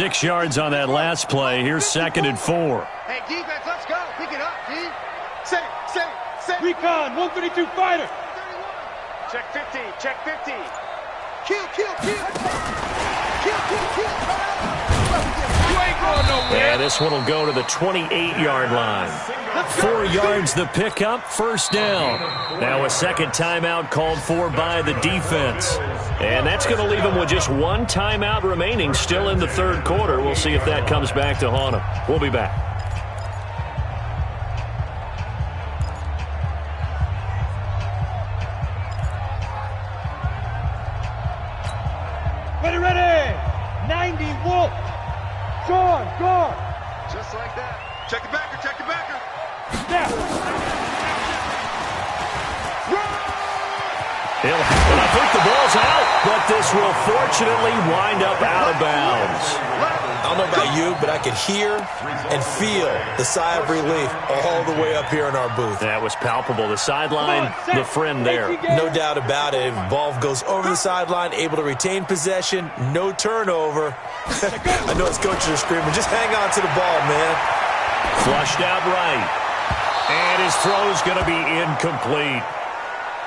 6 yards on that last play. Here's 2nd and 4. Hey, defense, let's go. Pick it up, D. Set it. Recon, 132 fighter. Check 50, check 50. Kill. You ain't going nowhere. And this one will go to the 28-yard line. 4 yards the pickup, first down. Now a second timeout called for by the defense. And that's going to leave them with just 1 timeout remaining still in the third quarter. We'll see if that comes back to haunt them. We'll be back. Ready. 90 Wolf. Sean, guard. Just like that. Check the backer. Snap. And I think the ball's out, but this will fortunately wind up out of bounds. I don't know about you, but I could hear and feel the sigh of relief all the way up here in our booth. That was palpable. The sideline, the friend there. No doubt about it. If the ball goes over the sideline, able to retain possession, no turnover. I know his coaches are screaming, just hang on to the ball, man. Flushed out right. And his throw's going to be incomplete.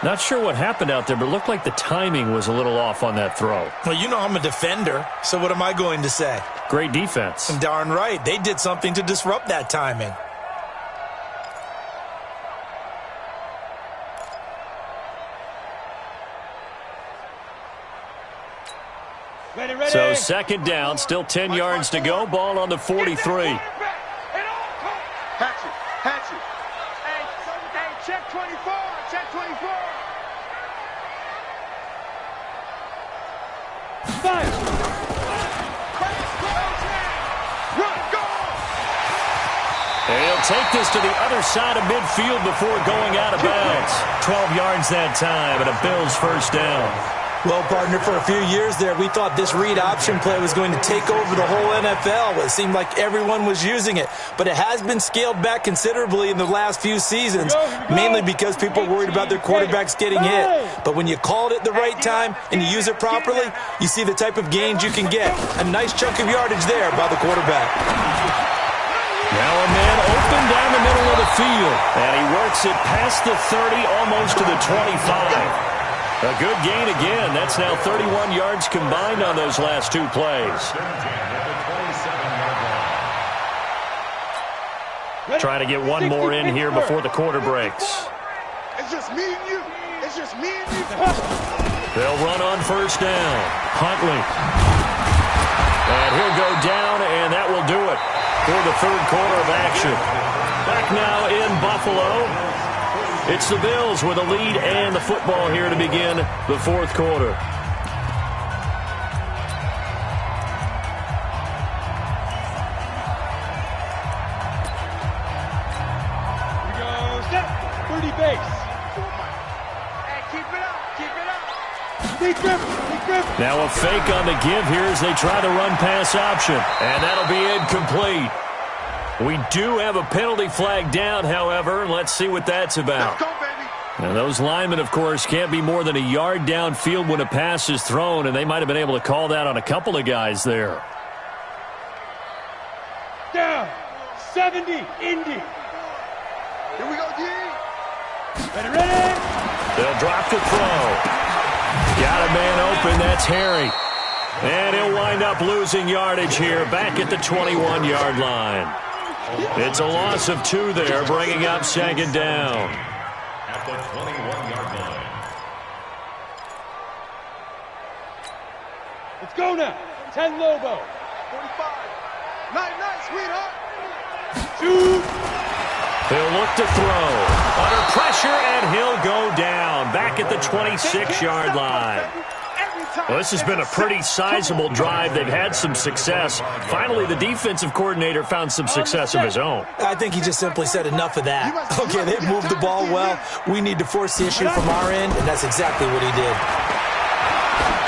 Not sure what happened out there, but it looked like the timing was a little off on that throw. Well, you know I'm a defender, so what am I going to say? Great defense. And darn right, they did something to disrupt that timing. Ready. So second down, still 10 yards to go. Ball on the 43. Hatchet. Hey, check 24. Check 24. Fire. Run, go. And he'll take this to the other side of midfield before going out of bounds. 12 yards that time, and a Bills first down. Well, partner, for a few years there, we thought this read option play was going to take over the whole NFL. It seemed like everyone was using it. But it has been scaled back considerably in the last few seasons, mainly because people are worried about their quarterbacks getting hit. But when you call it at the right time and you use it properly, you see the type of gains you can get. A nice chunk of yardage there by the quarterback. Now a man open down the middle of the field. And he works it past the 30, almost to the 25. A good gain again. That's now 31 yards combined on those last 2 plays. Trying to get one more in here before the quarter breaks. It's just me and you. They'll run on first down. Huntley. And he'll go down, and that will do it for the third quarter of action. Back now in Buffalo. It's the Bills with a lead and the football here to begin the fourth quarter. Here we go. Step. 30 base. Hey, keep it up. Deep grip. Now a fake on the give here as they try the run pass option. And that'll be incomplete. We do have a penalty flag down, however. Let's see what that's about. Let's go, baby. Now, those linemen, of course, can't be more than a yard downfield when a pass is thrown, and they might have been able to call that on a couple of guys there. Down. 70. Indy. Here we go, D. Ready. They'll drop the throw. Got a man open. That's Harry. And he'll wind up losing yardage here back at the 21-yard line. It's a loss of 2 there, bringing up second down. At the 21-yard line. Let's go now. 10 Lobo. 45. Night, sweetheart. Shoot. He'll look to throw. Under pressure, and he'll go down back at the 26-yard line. Well, this has been a pretty sizable drive. They've had some success. Finally, the defensive coordinator found some success of his own. I think he just simply said enough of that. Okay, they've moved the ball well. We need to force the issue from our end, and that's exactly what he did.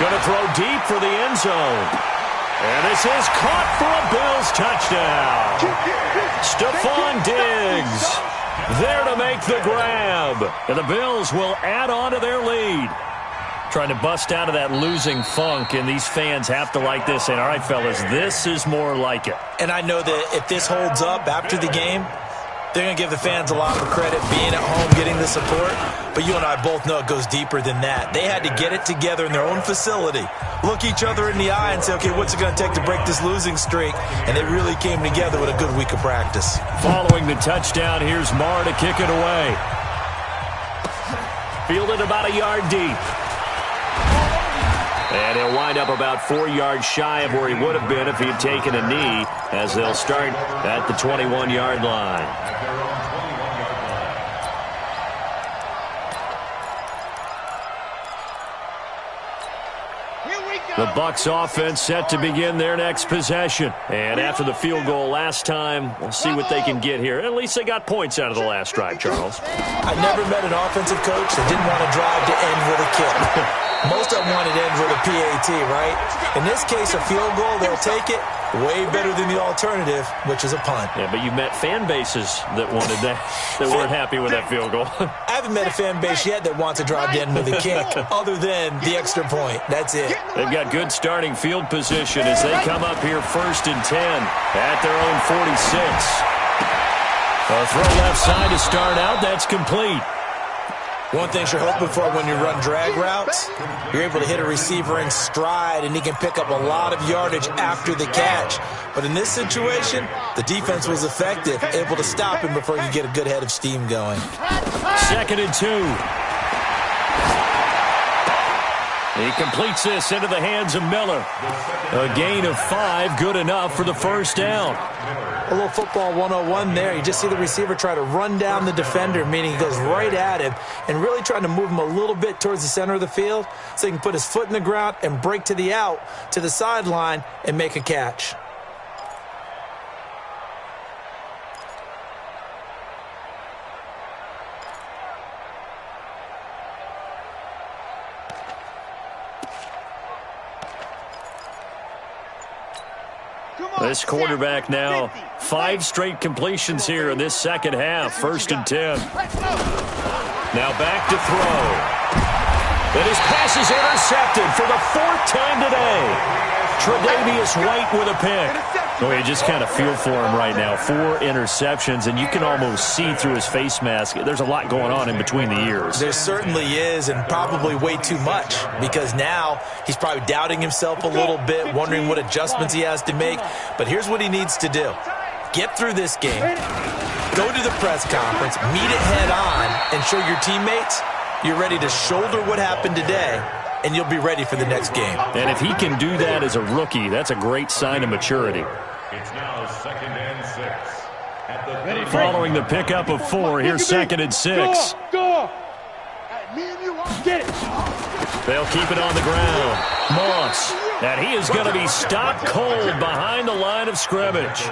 Going to throw deep for the end zone. And this is caught for a Bills touchdown. Stephon Diggs there to make the grab. And the Bills will add on to their lead. Trying to bust out of that losing funk, and these fans have to like this. And all right, fellas, this is more like it. And I know that if this holds up after the game, they're going to give the fans a lot of credit being at home, getting the support. But you and I both know it goes deeper than that. They had to get it together in their own facility, look each other in the eye and say, okay, what's it going to take to break this losing streak? And they really came together with a good week of practice. Following the touchdown, here's Marr to kick it away. Fielded about a yard deep. And he'll wind up about 4 yards shy of where he would have been if he had taken a knee, as they'll start at the 21-yard line. The Bucs offense set to begin their next possession. And after the field goal last time, we'll see what they can get here. At least they got points out of the last drive, Charles. I never met an offensive coach that didn't want to drive to end with a kick. Most of them wanted to end with a PAT, right? In this case, a field goal, they'll take it. Way better than the alternative, which is a punt. Yeah, but you've met fan bases that wanted that, that weren't happy with that field goal. I haven't met a fan base yet that wants to drive to end with a kick, other than the extra point. That's it. They've got good starting field position as they come up here 1st and 10 at their own 46. A throw left side to start out. That's complete. One thing you're hoping for when you run drag routes, you're able to hit a receiver in stride, and he can pick up a lot of yardage after the catch. But in this situation, the defense was effective, able to stop him before you get a good head of steam going. 2nd and 2. He completes this into the hands of Miller. A gain of 5, good enough for the first down. A little football 101 there. You just see the receiver try to run down the defender, meaning he goes right at him and really trying to move him a little bit towards the center of the field so he can put his foot in the ground and break to the out, to the sideline, and make a catch. This quarterback now, 5 straight completions here in this second half. 1st and 10. Now back to throw. And his pass is intercepted for the 4th time today. Tre'Davious White with a pick. Oh, you just kind of feel for him right now. 4 interceptions, and you can almost see through his face mask. There's a lot going on in between the ears. There certainly is, and probably way too much, because now he's probably doubting himself a little bit, wondering what adjustments he has to make. But here's what he needs to do. Get through this game, go to the press conference, meet it head on, and show your teammates you're ready to shoulder what happened today, and you'll be ready for the next game. And if he can do that as a rookie, that's a great sign of maturity. It's now 2nd and 6. Following the pickup of 4, here's 2nd and 6. Go! Me and you, get it! They'll keep it on the ground. Moss. And he is going to be stopped cold behind the line of scrimmage.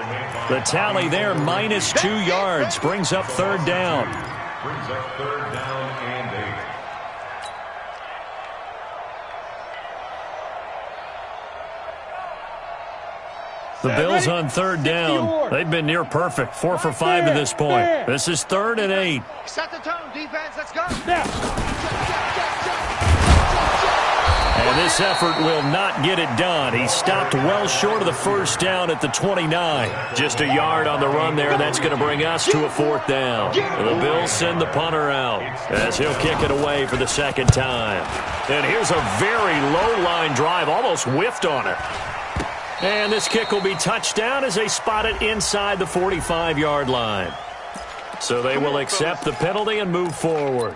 The tally there, -2 yards, brings up 3rd down. Brings up 3rd down and 8. The Bills on 3rd down. They've been near perfect, 4 for 5 to this point. This is 3rd and 8. Set the tone, defense, let's go. And this effort will not get it done. He stopped well short of the first down at the 29. Just a yard on the run there. That's going to bring us to a 4th down. The Bills send the punter out as he'll kick it away for the 2nd time. And here's a very low line drive, almost whiffed on it. And this kick will be touchdown as they spot it inside the 45-yard line. So they will accept the penalty and move forward.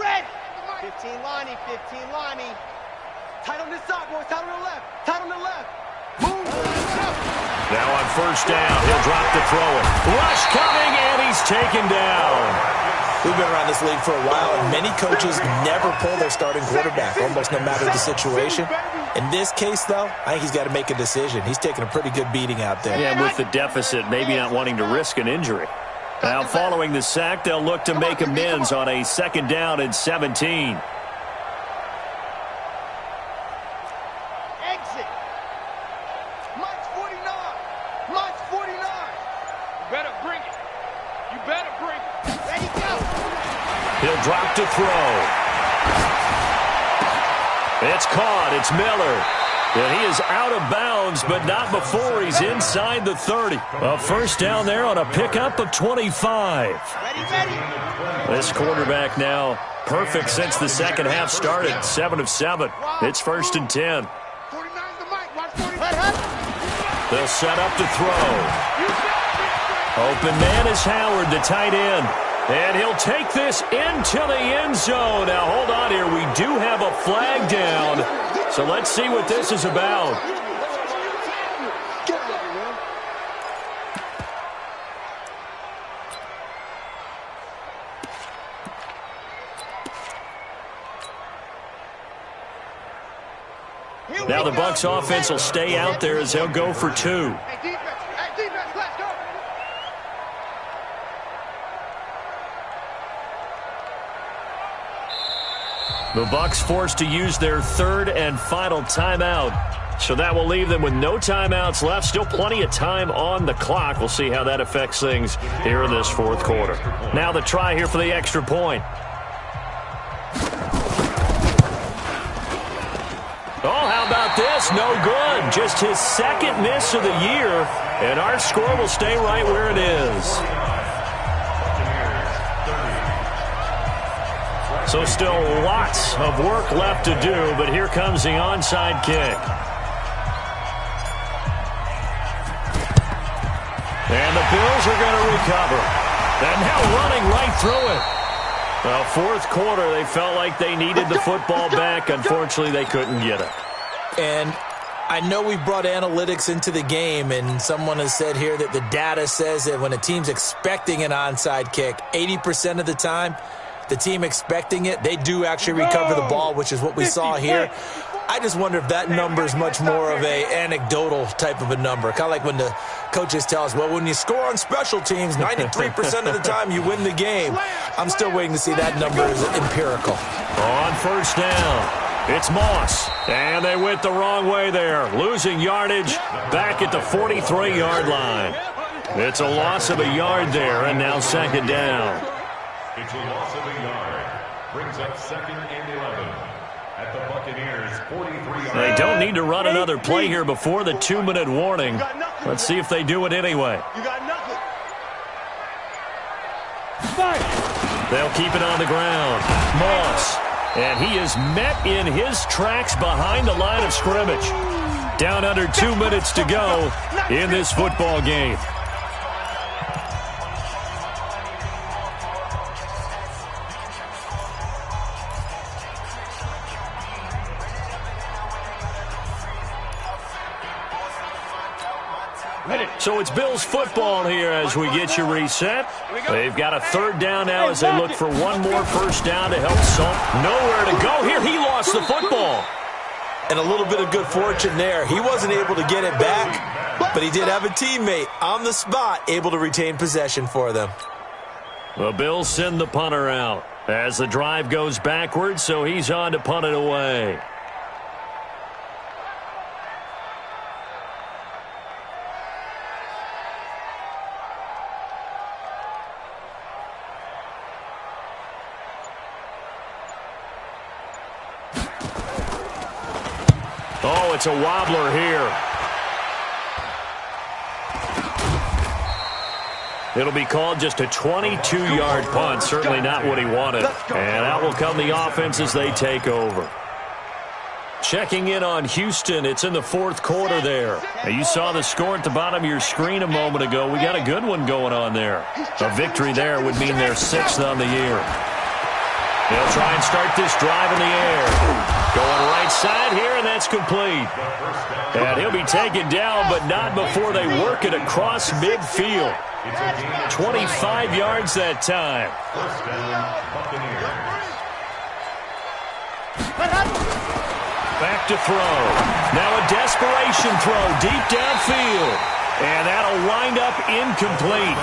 Red! 15 Lonnie, 15 Lonnie. Tight on this side, boys. Tight on the left. Tight on the left. Move. Now on 1st down, he'll drop to throw it. Rush coming, and he's taken down. We've been around this league for a while, and many coaches never pull their starting quarterback, almost no matter the situation. In this case, though, I think he's got to make a decision. He's taking a pretty good beating out there. Yeah, with the deficit, maybe not wanting to risk an injury. Now following the sack, they'll look to make amends on a 2nd down and 17. Exit. Mike's 49. Mike's 49. You better bring it. You better bring it. There you go. He'll drop to throw. It's caught. It's Miller. And he is out of bounds, but not before he's inside the 30. A first down there on a pickup of 25. Ready. This quarterback now perfect since the second half started. 7 of 7. It's 1st and 10. 49's the Mike. Watch 49. They'll set up to throw. Open man is Howard, the tight end. And he'll take this into the end zone. Now, hold on here. We do have a flag down. So let's see what this is about. Now the Bucs offense will stay out there as they'll go for 2. The Bucs forced to use their 3rd and final timeout. So that will leave them with no timeouts left. Still plenty of time on the clock. We'll see how that affects things here in this 4th quarter. Now the try here for the extra point. Oh, how about this? No good. Just his 2nd miss of the year. And our score will stay right where it is. So still lots of work left to do, but here comes the onside kick. And the Bills are going to recover. And now running right through it. Well, 4th quarter, they felt like they needed the football back. Unfortunately, they couldn't get it. And I know we brought analytics into the game, and someone has said here that the data says that when a team's expecting an onside kick, 80% of the time, the team expecting it, they do actually recover the ball, which is what we saw here. I just wonder if that number is much more of a anecdotal type of a number. Kind of like when the coaches tell us, well, when you score on special teams, 93% of the time you win the game. I'm still waiting to see that number is empirical. On 1st down, it's Moss. And they went the wrong way there. Losing yardage back at the 43-yard line. It's a loss of a yard there, and now 2nd down. It's a loss of a yard. Brings up 2nd and 11 at the Buccaneers 43-yard. They don't need to run another play here before the 2-minute warning. Let's see if they do it anyway. You got nothing. They'll keep it on the ground. Moss. And he is met in his tracks behind the line of scrimmage. Down under 2 minutes to go in this football game. So it's Bills football here as we get you reset. They've got a 3rd down now as they look for one more first down to help Salt. Nowhere to go here. He lost the football. And a little bit of good fortune there. He wasn't able to get it back, but he did have a teammate on the spot able to retain possession for them. The Bills send the punter out as the drive goes backwards, so he's on to punt it away. Oh, it's a wobbler here. It'll be called just a 22-yard punt. Certainly not what he wanted. And out will come the offense as they take over. Checking in on Houston. It's in the 4th quarter there. Now, you saw the score at the bottom of your screen a moment ago. We got a good one going on there. A victory there would mean they're 6th on the year. They'll try and start this drive in the air. Going right side here, and that's complete. And he'll be taken down, but not before they work it across midfield. 25 yards that time. Back to throw. Now a desperation throw deep downfield. And that'll wind up incomplete.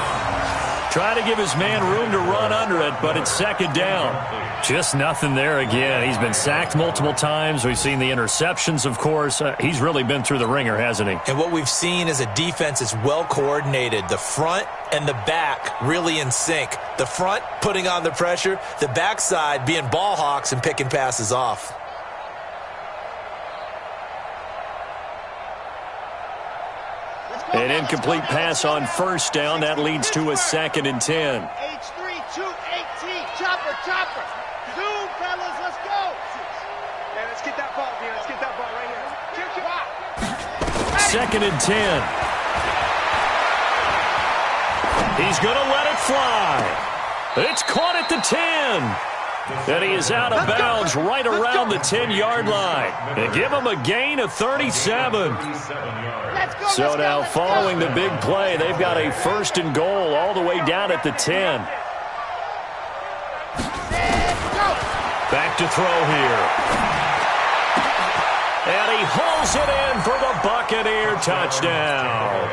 Try to give his man room to run under it, but it's second down. Just nothing there again. He's been sacked multiple times. We've seen the interceptions, of course. He's really been through the ringer, hasn't he? And what we've seen is a defense that's well coordinated. The front and the back really in sync. The front putting on the pressure, the backside being ball hawks and picking passes off. An incomplete pass on first down. That leads to a 2nd and 10. H3-2-18. Chopper. Zoom, fellas. Let's go. Yeah, let's get that ball, dude. Let's get that ball right here. 2nd and 10. He's going to let it fly. It's caught at the 10. And he is out of bounds right around the 10-yard line. And give him a gain of 37. So now following the big play, they've got a 1st and goal all the way down at the 10. Back to throw here. And he hauls it in for the Buccaneer touchdown.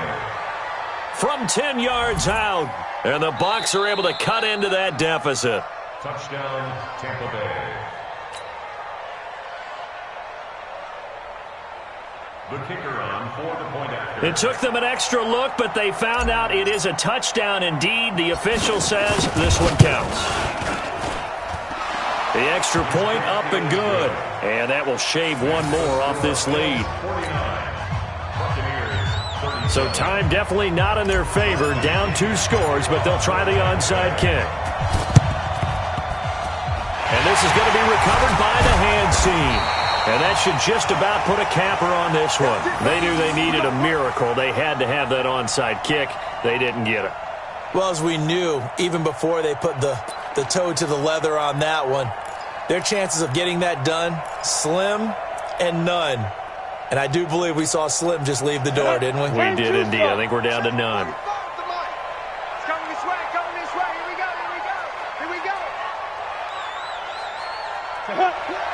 From 10 yards out. And the Bucs are able to cut into that deficit. Touchdown, Tampa Bay. The kicker on for the point after. It took them an extra look, but they found out it is a touchdown indeed. The official says this one counts. The extra point up and good. And that will shave one more off this lead. 49. So time definitely not in their favor. Down 2 scores, but they'll try the onside kick. And this is going to be recovered by the hands team. And that should just about put a capper on this one. They knew they needed a miracle. They had to have that onside kick. They didn't get it. Well, as we knew, even before they put the toe to the leather on that one, their chances of getting that done, slim and none. And I do believe we saw Slim just leave the door, didn't we? We did indeed. I think we're down to none.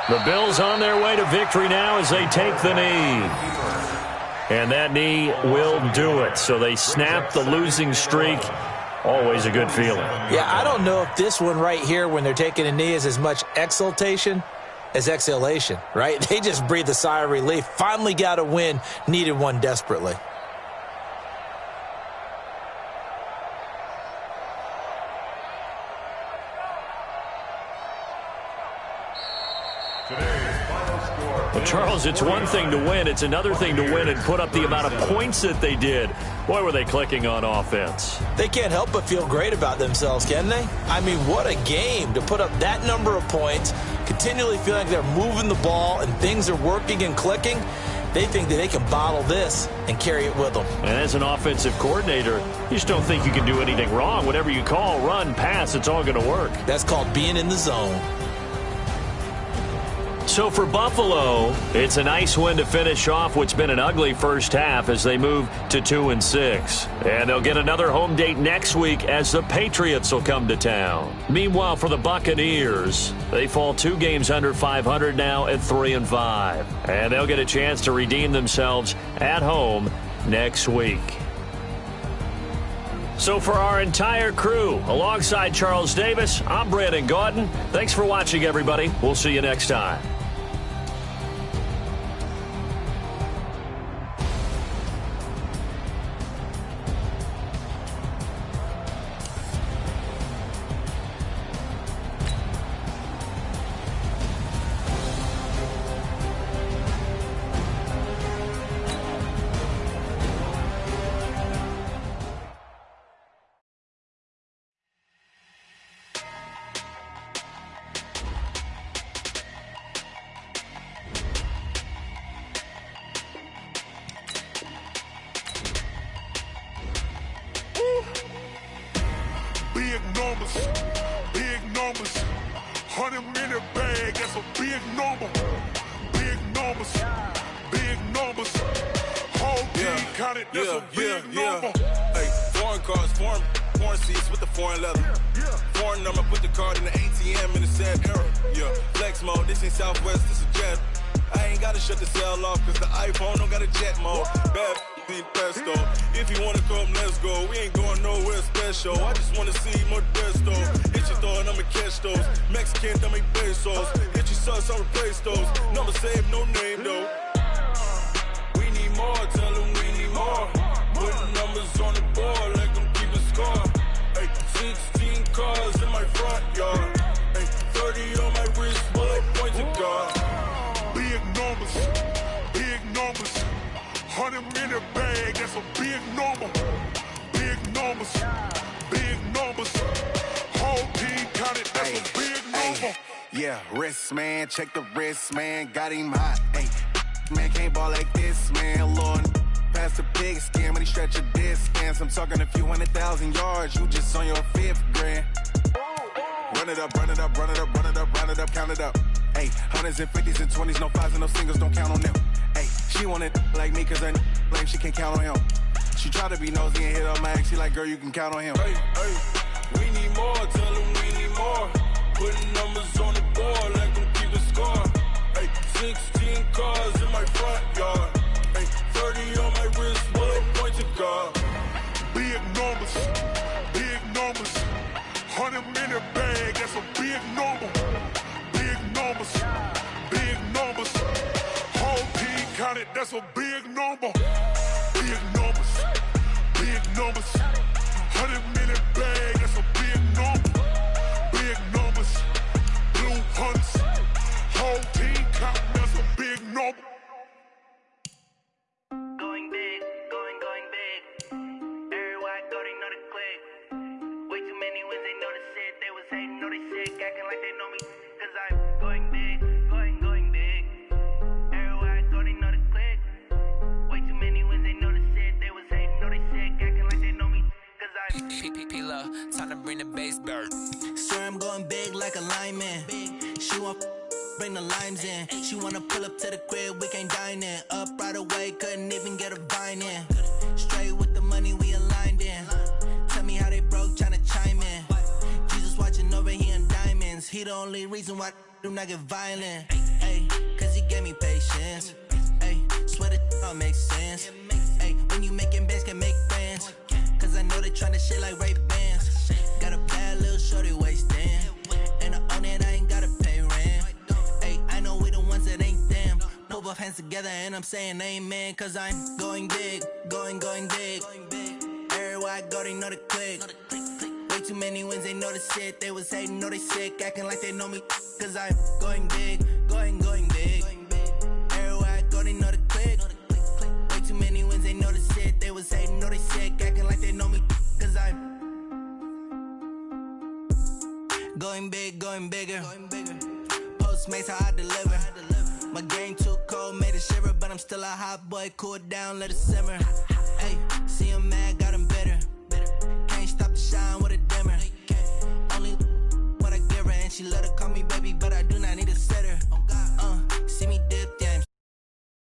The Bills on their way to victory now as they take the knee. And that knee will do it. So they snap the losing streak. Always a good feeling. Yeah, I don't know if this one right here when they're taking a knee is as much exultation as exhalation, right? They just breathe a sigh of relief. Finally got a win, needed one desperately. Well, Charles, it's one thing to win. It's another thing to win and put up the amount of points that they did. Boy, were they clicking on offense. They can't help but feel great about themselves, can they? I mean, what a game to put up that number of points, continually feeling like they're moving the ball and things are working and clicking. They think that they can bottle this and carry it with them. And as an offensive coordinator, you just don't think you can do anything wrong. Whatever you call, run, pass, it's all going to work. That's called being in the zone. So for Buffalo, it's a nice win to finish off what's been an ugly first half as they move to 2-6. And they'll get another home date next week as the Patriots will come to town. Meanwhile, for the Buccaneers, they fall 2 games under 500 now at 3-5. And they'll get a chance to redeem themselves at home next week. So for our entire crew, alongside Charles Davis, I'm Brandon Gaudin. Thanks for watching, everybody. We'll see you next time. Big numbers, 100-minute bag, that's a big number. Big numbers, whole team counted, that's a big number. Hey, foreign cars, foreign seats with the foreign leather. Foreign number, put the card in the ATM in the sad era. Yeah, flex mode, this ain't Southwest, this is jet. I ain't gotta shut the cell off, cause the iPhone don't got a jet mode. Bad think pesto. If you wanna come, let's go. We ain't going nowhere special. I just wanna see Modesto. Hit your thought, I'ma catch those. Mexican, I make pesos. Hit your sus, I'll replace those. Number save, no name though. We need more, tell them we need more. Putting numbers on the board, like them keep a score. Ay, 16 cars in my front yard. Ay, 30 on my wrist, bullet point to God. Big numbers, big numbers. 100 in a bag, that's a big number. Big numbers, big numbers. Whole team counted, that's a big number. Yeah, wrist man, check the wrist man, got him hot. Ay, man can't ball like this, man. Lord, past the pig skin when he stretch a distance. I'm talking a few 100,000 yards, you just on your 5th grand. Run it up, run it up, run it up, run it up, run it up, count it up. Ay, 100s and 50s and 20s, no 5s and no singles, don't count on them. Ay, she want it like me cause her lame, she can't count on him. She try to be nosy and hit up my ex, she like, girl, you can count on him. Hey, hey, we need more, tell them we need more. Putting numbers on the board, like them keep a score. Hey, 16 cars in my front yard. Hey, 30 on my wrist, bullet point to God. Big numbers, big numbers. 100 in a bag, that's a big number. Big numbers, big numbers. Whole team counted, that's a big number. Big numbers, big numbers. 100 in a bag, that's a big number. Big numbers, blue hunts. Whole team counting, that's a big number. Going big, going big. Everywhere I go, they know the click. Way too many wins, they know the shit. They was hating, know they sick, acting like they know me. Cause I'm going big, going big. Everywhere I go, they know the click. Way too many wins, they know the shit. They was hating, know they sick, acting like they know me. Cause I'm P-P-P-Love, time to bring the bass bird. Swear I'm going big like a lineman. She want bring the limes in. She wanna pull up to the crib, we can't dine in. Up right away, couldn't even get a vine in. Straight with the money we aligned in. Tell me how they broke, tryna chime in. Jesus watching over here in diamonds. He the only reason why do not get violent. Ay, cause he gave me patience. Ay, swear that all makes sense. Ay, when you making bands, can make friends. Cause I know they tryna shit like Ray-Bans. Got a bad little shorty wasting. And I own it, I ain't gotta pay rent. Ay, I know we the ones that ain't them. Put both hands together and I'm saying amen. Cause I'm going big, going big. Everywhere I go, they know the click. Way too many wins, they know the shit. They was hating, know they sick, acting like they know me. Cause I'm going big, going big. Everywhere I go, they know the click. Way too many wins, they know the shit. They was hating, know they sick, acting like they know me. Cause I'm going big, going bigger. Postmates how I deliver. My game too cold, made it shiver, but I'm still a hot boy. Cool it down, let it simmer. Hey, see him mad, got him